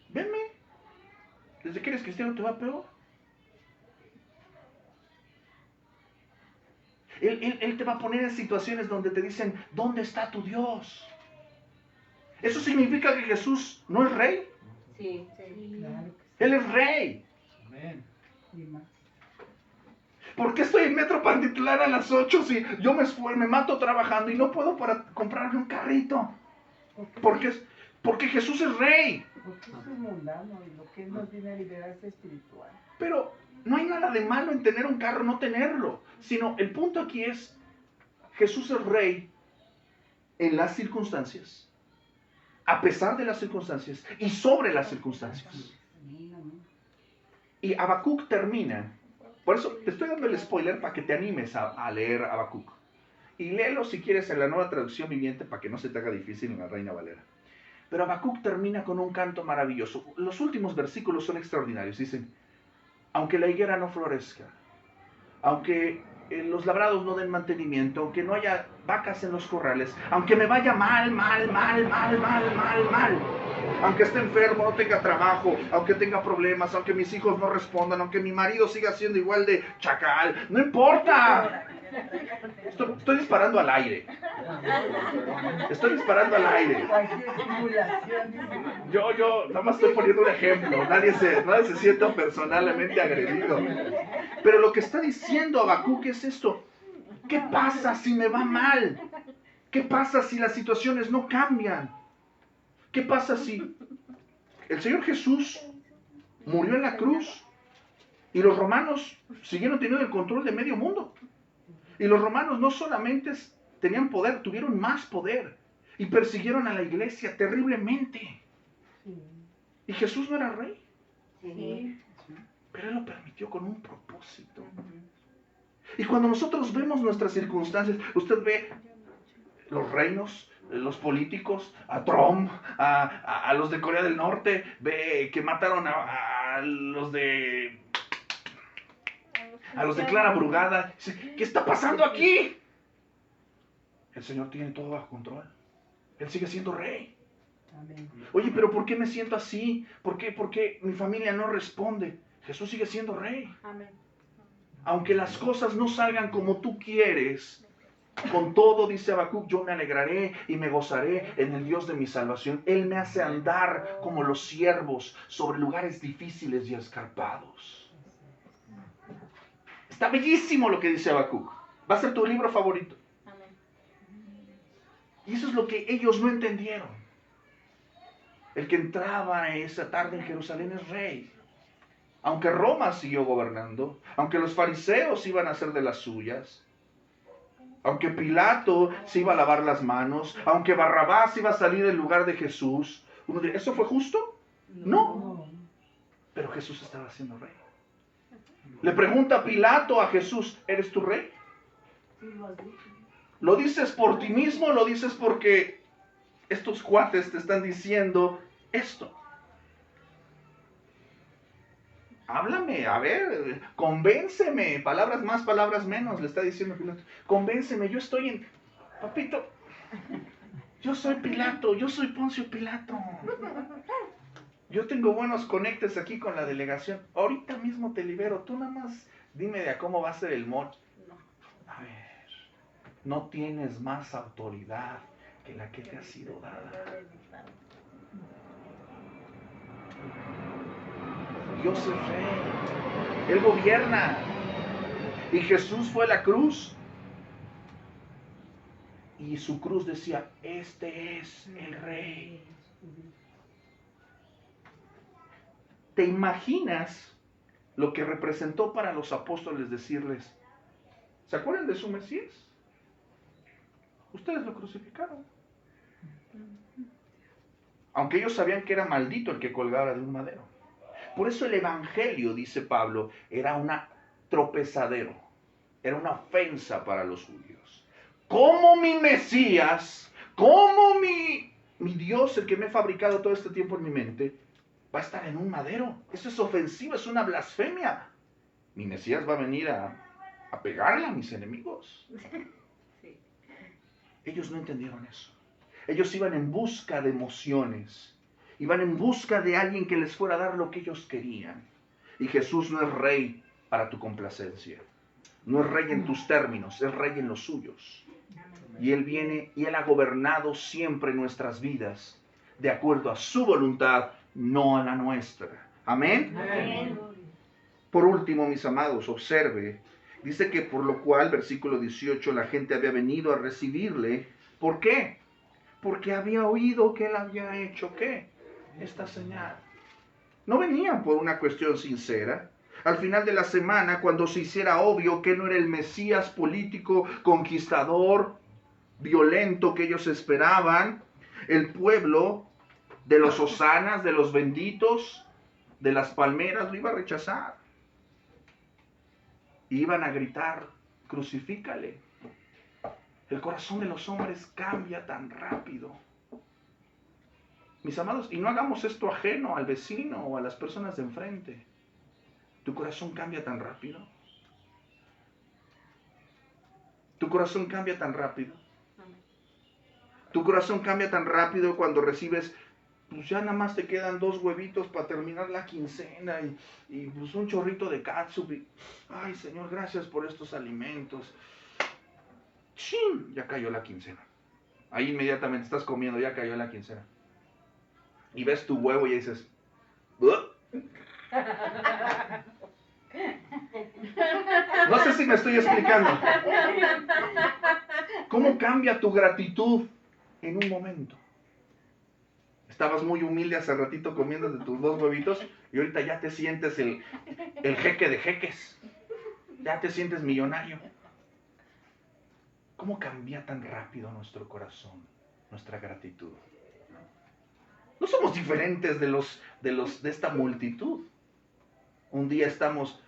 Venme. Desde que eres cristiano te va peor. Él te va a poner en situaciones donde te dicen, ¿dónde está tu Dios? ¿Eso significa que Jesús no es rey? Sí. Claro. Él es rey. Amén. ¿Por qué estoy en Metro Pantitlán a las 8 si yo me mato trabajando y no puedo para comprarme un carrito? Porque Jesús es rey. Porque eso es mundano y lo que Él nos viene a liberar es espiritual. Pero no hay nada de malo en tener un carro o no tenerlo. Sino el punto aquí es, Jesús es rey en las circunstancias, a pesar de las circunstancias y sobre las circunstancias. Y Habacuc termina. Por eso te estoy dando el spoiler para que te animes a leer Habacuc. Y léelo si quieres en la Nueva Traducción Viviente para que no se te haga difícil en la Reina Valera. Pero Habacuc termina con un canto maravilloso. Los últimos versículos son extraordinarios. Dicen, aunque la higuera no florezca, aunque los labrados no den mantenimiento, aunque no haya vacas en los corrales, aunque me vaya mal, aunque esté enfermo, no tenga trabajo, aunque tenga problemas, aunque mis hijos no respondan, aunque mi marido siga siendo igual de chacal, no importa. Estoy disparando al aire. Cualquier estimulación. Yo nada más estoy poniendo un ejemplo. Nadie se sienta personalmente agredido. Pero lo que está diciendo Habacuc es esto. ¿Qué pasa si me va mal? ¿Qué pasa si las situaciones no cambian? ¿Qué pasa si el Señor Jesús murió en la cruz y los romanos siguieron teniendo el control de medio mundo? Y los romanos no solamente tenían poder, tuvieron más poder y persiguieron a la iglesia terriblemente. ¿Y Jesús no era rey? Sí. Pero Él lo permitió con un propósito. Y cuando nosotros vemos nuestras circunstancias, usted ve los reinos, los políticos, a Trump, a los de Corea del Norte, ve que mataron a los de Clara Brugada. Dice, ¿qué está pasando aquí? El Señor tiene todo bajo control. Él sigue siendo rey. Amén. Oye, pero ¿por qué me siento así? ¿Por qué mi familia no responde? Jesús sigue siendo rey. Amén. Aunque las cosas no salgan como tú quieres, con todo, dice Habacuc, yo me alegraré y me gozaré en el Dios de mi salvación. Él me hace andar como los ciervos sobre lugares difíciles y escarpados. Está bellísimo lo que dice Habacuc. Va a ser tu libro favorito. Amén. Y eso es lo que ellos no entendieron. El que entraba esa tarde en Jerusalén es rey. Aunque Roma siguió gobernando, aunque los fariseos iban a hacer de las suyas, aunque Pilato se iba a lavar las manos, aunque Barrabás iba a salir del lugar de Jesús, uno diría, ¿eso fue justo? No. Pero Jesús estaba siendo rey. Le pregunta Pilato a Jesús, ¿eres tu rey? ¿Lo dices por ti mismo o lo dices porque estos cuates te están diciendo esto? Háblame, a ver, convénceme, palabras más, palabras menos, le está diciendo Pilato. Convénceme, yo estoy en... Papito, yo soy Pilato, yo soy Poncio Pilato. Yo tengo buenos conectes aquí con la delegación. Ahorita mismo te libero, tú nada más dime de a cómo va a ser el moch. A ver, no tienes más autoridad que la que te ha sido dada. Dios es rey, Él gobierna. Y Jesús fue a la cruz. Y su cruz decía, este es el rey. judíos. ¿Te imaginas lo que representó para los apóstoles decirles, ¿se acuerdan de su Mesías? Ustedes lo crucificaron. Aunque ellos sabían que era maldito el que colgara de un madero. Por eso el evangelio, dice Pablo, era un tropezadero, era una ofensa para los judíos. ¿Cómo mi Mesías, cómo mi Dios, el que me ha fabricado todo este tiempo en mi mente, va a estar en un madero? Eso es ofensivo, es una blasfemia. Mi Mesías va a venir a pegarle a mis enemigos. Sí. Ellos no entendieron eso. Ellos iban en busca de emociones. Iban en busca de alguien que les fuera a dar lo que ellos querían. Y Jesús no es rey para tu complacencia. No es rey en tus términos, es rey en los suyos. Y Él viene y Él ha gobernado siempre nuestras vidas de acuerdo a su voluntad, no a la nuestra. Amén. Amén. Por último, mis amados, observe. Dice que por lo cual, versículo 18, la gente había venido a recibirle. ¿Por qué? Porque había oído que Él había hecho, ¿qué? Esta señal. No venían por una cuestión sincera. Al final de la semana, cuando se hiciera obvio que no era el Mesías político, conquistador, violento que ellos esperaban, el pueblo de los hosanas, de los benditos, de las palmeras, lo iba a rechazar. Iban a gritar, crucifícale. El corazón de los hombres cambia tan rápido. Mis amados, y no hagamos esto ajeno al vecino o a las personas de enfrente. ¿Tu corazón cambia tan rápido? ¿Tu corazón cambia tan rápido? Tu corazón cambia tan rápido cuando recibes, pues ya nada más te quedan 2 huevitos para terminar la quincena y pues un chorrito de catsup. Ay, Señor, gracias por estos alimentos. ¡Chin! Ya cayó la quincena. Ahí inmediatamente estás comiendo, ya cayó la quincena. Y ves tu huevo y dices, "Ugh". No sé si me estoy explicando. ¿Cómo cambia tu gratitud en un momento? Estabas muy humilde hace ratito comiendo de tus 2 huevitos y ahorita ya te sientes el jeque de jeques. Ya te sientes millonario. ¿Cómo cambia tan rápido nuestro corazón, nuestra gratitud? No somos diferentes de esta multitud. Un día estamos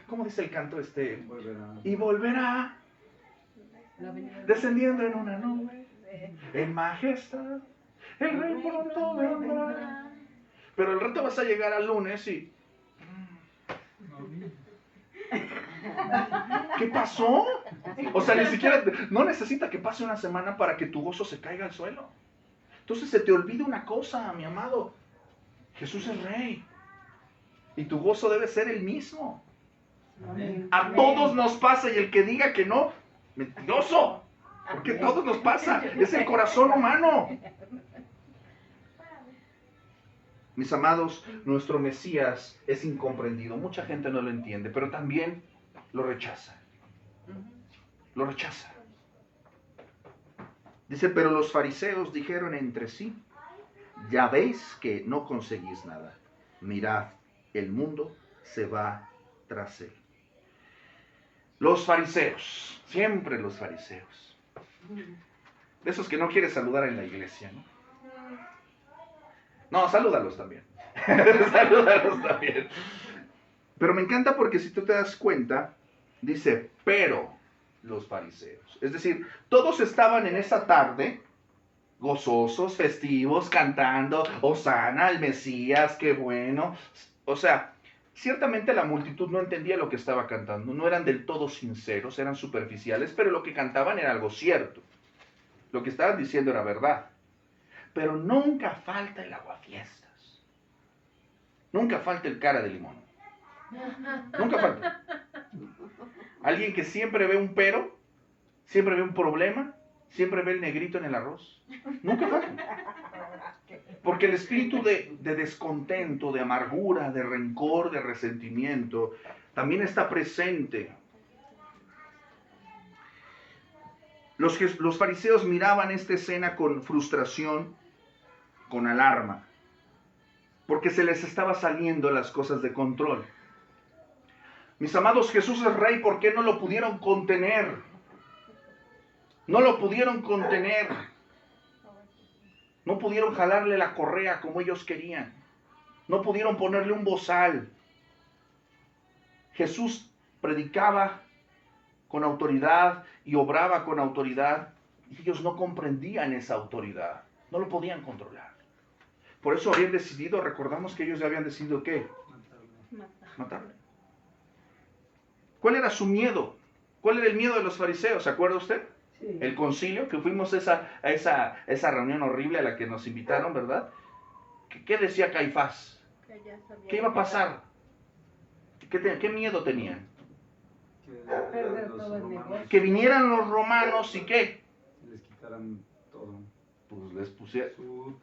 ¿cómo dice el canto? Y volverá descendiendo en una nube en majestad, el rey pronto vendrá. Pero el rato vas a llegar al lunes y ¿qué pasó? O sea, ni siquiera, no necesita que pase una semana para que tu gozo se caiga al suelo. Entonces se te olvida una cosa, mi amado. Jesús es rey. Y tu gozo debe ser el mismo. Amén. A todos nos pasa y el que diga que no, mentiroso. Porque a todos nos pasa. Es el corazón humano. Mis amados, nuestro Mesías es incomprendido. Mucha gente no lo entiende, pero también lo rechaza. Lo rechaza. Dice, pero los fariseos dijeron entre sí, ya veis que no conseguís nada. Mirad, el mundo se va tras él. Los fariseos, siempre los fariseos. De esos que no quieres saludar en la iglesia, ¿no? No, salúdalos también. Salúdalos también. Pero me encanta porque si tú te das cuenta, dice, pero los fariseos. Es decir, todos estaban en esa tarde gozosos, festivos, cantando, Hosana, el Mesías, qué bueno. O sea, ciertamente la multitud no entendía lo que estaba cantando, no eran del todo sinceros, eran superficiales, pero lo que cantaban era algo cierto. Lo que estaban diciendo era verdad. Pero nunca falta el aguafiestas. Nunca falta el cara de limón. Nunca falta. Alguien que siempre ve un pero, siempre ve un problema, siempre ve el negrito en el arroz. Nunca falta. Porque el espíritu de descontento, de amargura, de rencor, de resentimiento, también está presente. Los fariseos miraban esta escena con frustración, con alarma, porque se les estaba saliendo las cosas de control. Mis amados, Jesús es rey, ¿por qué no lo pudieron contener? No lo pudieron contener. No pudieron jalarle la correa como ellos querían. No pudieron ponerle un bozal. Jesús predicaba con autoridad y obraba con autoridad, y ellos no comprendían esa autoridad. No lo podían controlar. Por eso habían decidido, recordamos que ellos ya habían decidido ¿qué? Matarle. ¿Cuál era su miedo? ¿Cuál era el miedo de los fariseos? ¿Se acuerda usted? Sí. El concilio, que fuimos a esa reunión horrible a la que nos invitaron, ¿verdad? ¿Qué decía Caifás? ¿Qué iba a pasar? ¿Qué miedo tenían? Perder todo el negocio. Que vinieran los romanos y ¿qué? Les quitaran todo. Pues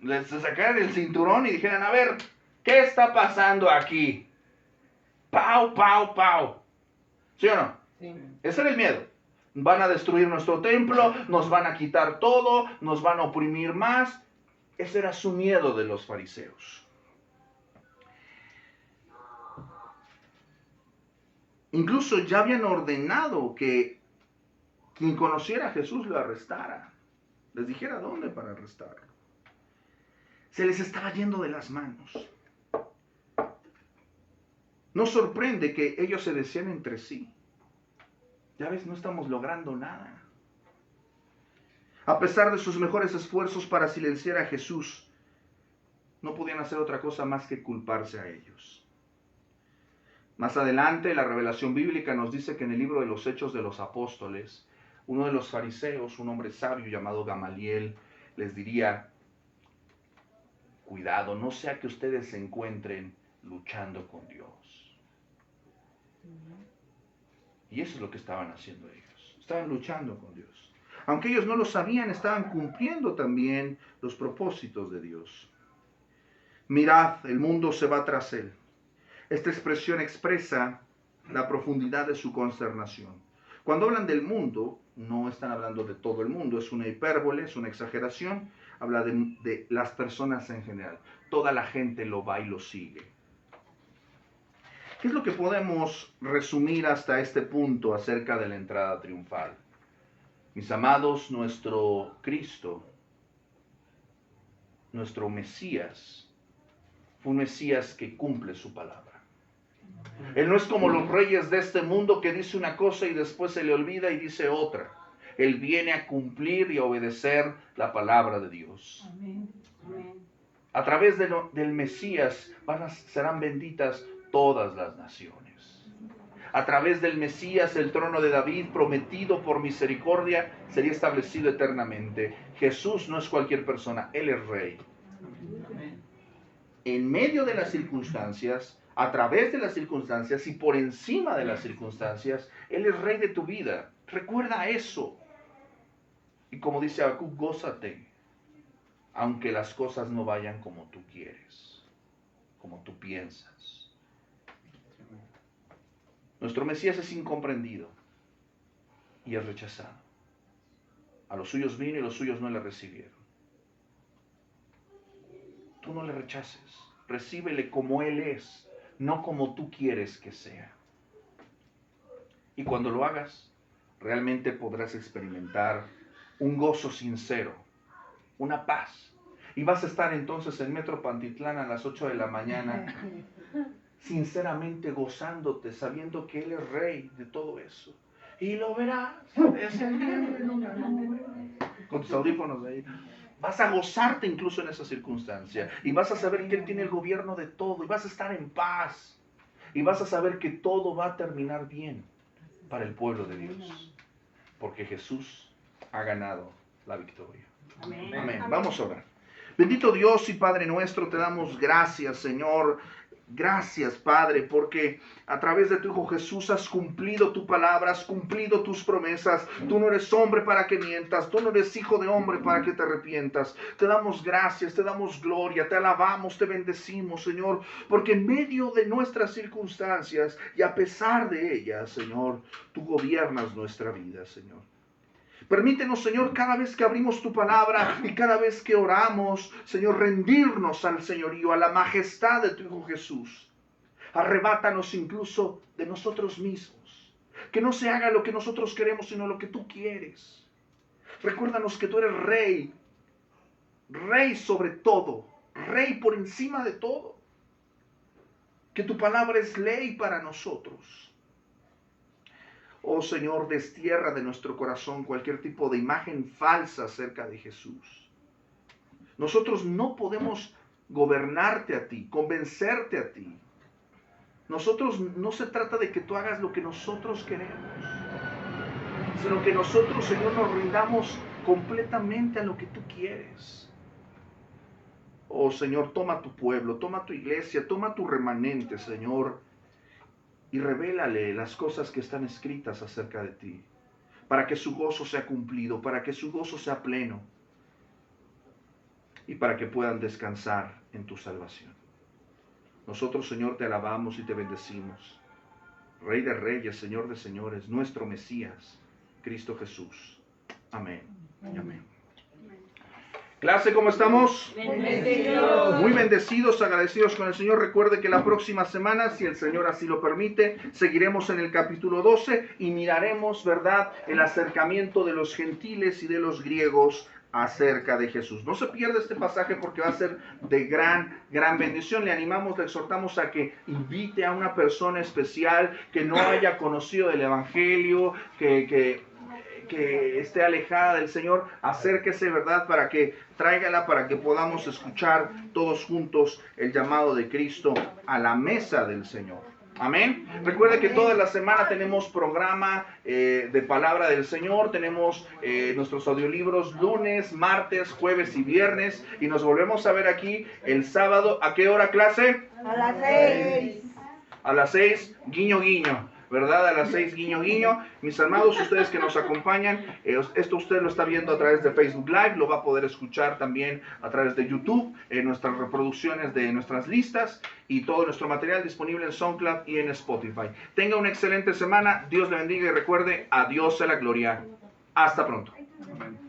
les sacaran el cinturón y dijeran, a ver, ¿qué está pasando aquí? Pau, pau, pau. ¿Sí o no? Sí. Ese era el miedo. Van a destruir nuestro templo, nos van a quitar todo, nos van a oprimir más. Ese era su miedo de los fariseos. Incluso ya habían ordenado que quien conociera a Jesús lo arrestara. Les dijera dónde para arrestarlo. Se les estaba yendo de las manos. No sorprende que ellos se decían entre sí. Ya ves, no estamos logrando nada. A pesar de sus mejores esfuerzos para silenciar a Jesús, no podían hacer otra cosa más que culparse a ellos. Más adelante, la revelación bíblica nos dice que en el libro de los Hechos de los Apóstoles, uno de los fariseos, un hombre sabio llamado Gamaliel, les diría, cuidado, no sea que ustedes se encuentren luchando con Dios. Y eso es lo que estaban haciendo ellos. Estaban luchando con Dios. Aunque ellos no lo sabían, estaban cumpliendo también los propósitos de Dios. Mirad, el mundo se va tras él. Esta expresión expresa la profundidad de su consternación. Cuando hablan del mundo, no están hablando de todo el mundo, es una hipérbole, es una exageración, habla de las personas en general. Toda la gente lo va y lo sigue. ¿Qué es lo que podemos resumir hasta este punto acerca de la entrada triunfal? Mis amados, nuestro Cristo, nuestro Mesías, fue un Mesías que cumple su palabra. Él no es como los reyes de este mundo que dice una cosa y después se le olvida y dice otra. Él viene a cumplir y a obedecer la palabra de Dios. Amén. A través del Mesías serán benditas todas las naciones. A través del Mesías, el trono de David, prometido por misericordia, sería establecido eternamente. Jesús no es cualquier persona, Él es Rey. En medio de las circunstancias, a través de las circunstancias y por encima de las circunstancias, Él es Rey de tu vida. Recuerda eso. Y como dice Habacuc, gózate, aunque las cosas no vayan como tú quieres, como tú piensas. Nuestro Mesías es incomprendido y es rechazado. A los suyos vino y los suyos no le recibieron. Tú no le rechaces, recíbele como Él es, no como tú quieres que sea. Y cuando lo hagas, realmente podrás experimentar un gozo sincero, una paz. Y vas a estar entonces en Metro Pantitlán a las 8 de la mañana, sinceramente gozándote, sabiendo que Él es Rey de todo eso. Y lo verás, es el día en una nube, con tus audífonos ahí. Vas a gozarte incluso en esa circunstancia. Y vas a saber que Él tiene el gobierno de todo. Y vas a estar en paz. Y vas a saber que todo va a terminar bien para el pueblo de Dios. Porque Jesús ha ganado la victoria. Amén. Amén. Vamos a orar. Bendito Dios y Padre nuestro, te damos gracias, Señor. Gracias, Padre, porque a través de tu Hijo Jesús has cumplido tu palabra, has cumplido tus promesas. Tú no eres hombre para que mientas, tú no eres hijo de hombre para que te arrepientas. Te damos gracias, te damos gloria, te alabamos, te bendecimos, Señor, porque en medio de nuestras circunstancias y a pesar de ellas, Señor, tú gobiernas nuestra vida, Señor. Permítenos, Señor, cada vez que abrimos tu palabra y cada vez que oramos, Señor, rendirnos al señorío, a la majestad de tu Hijo Jesús. Arrebátanos incluso de nosotros mismos. Que no se haga lo que nosotros queremos, sino lo que tú quieres. Recuérdanos que tú eres Rey. Rey sobre todo. Rey por encima de todo. Que tu palabra es ley para nosotros. Oh Señor, destierra de nuestro corazón cualquier tipo de imagen falsa acerca de Jesús. Nosotros no podemos gobernarte a ti, convencerte a ti. Nosotros no se trata de que tú hagas lo que nosotros queremos, sino que nosotros, Señor, nos rindamos completamente a lo que tú quieres. Oh Señor, toma tu pueblo, toma tu iglesia, toma tu remanente, Señor, y revélale las cosas que están escritas acerca de ti, para que su gozo sea cumplido, para que su gozo sea pleno, y para que puedan descansar en tu salvación. Nosotros, Señor, te alabamos y te bendecimos. Rey de reyes, Señor de señores, nuestro Mesías, Cristo Jesús. Amén y amén. Clase, ¿cómo estamos? Bendecidos. Muy bendecidos, agradecidos con el Señor. Recuerde que la próxima semana, si el Señor así lo permite, seguiremos en el capítulo 12 y miraremos, ¿verdad?, el acercamiento de los gentiles y de los griegos acerca de Jesús. No se pierda este pasaje porque va a ser de gran bendición. Le animamos, le exhortamos a que invite a una persona especial que no haya conocido el Evangelio, que esté alejada del Señor. Acérquese, ¿verdad?, para que tráigala, para que podamos escuchar todos juntos el llamado de Cristo a la mesa del Señor. Amén. Recuerde que toda la semana tenemos programa de palabra del Señor. Tenemos nuestros audiolibros lunes, martes, jueves y viernes. Y nos volvemos a ver aquí el sábado. ¿A qué hora, clase? A las 6. A las 6, guiño, guiño. ¿Verdad? A las 6, guiño, guiño. Mis amados, ustedes que nos acompañan, esto usted lo está viendo a través de Facebook Live, lo va a poder escuchar también a través de YouTube, nuestras reproducciones de nuestras listas y todo nuestro material disponible en SoundCloud y en Spotify. Tenga una excelente semana, Dios le bendiga y recuerde, a Dios sea la gloria. Hasta pronto. Amén.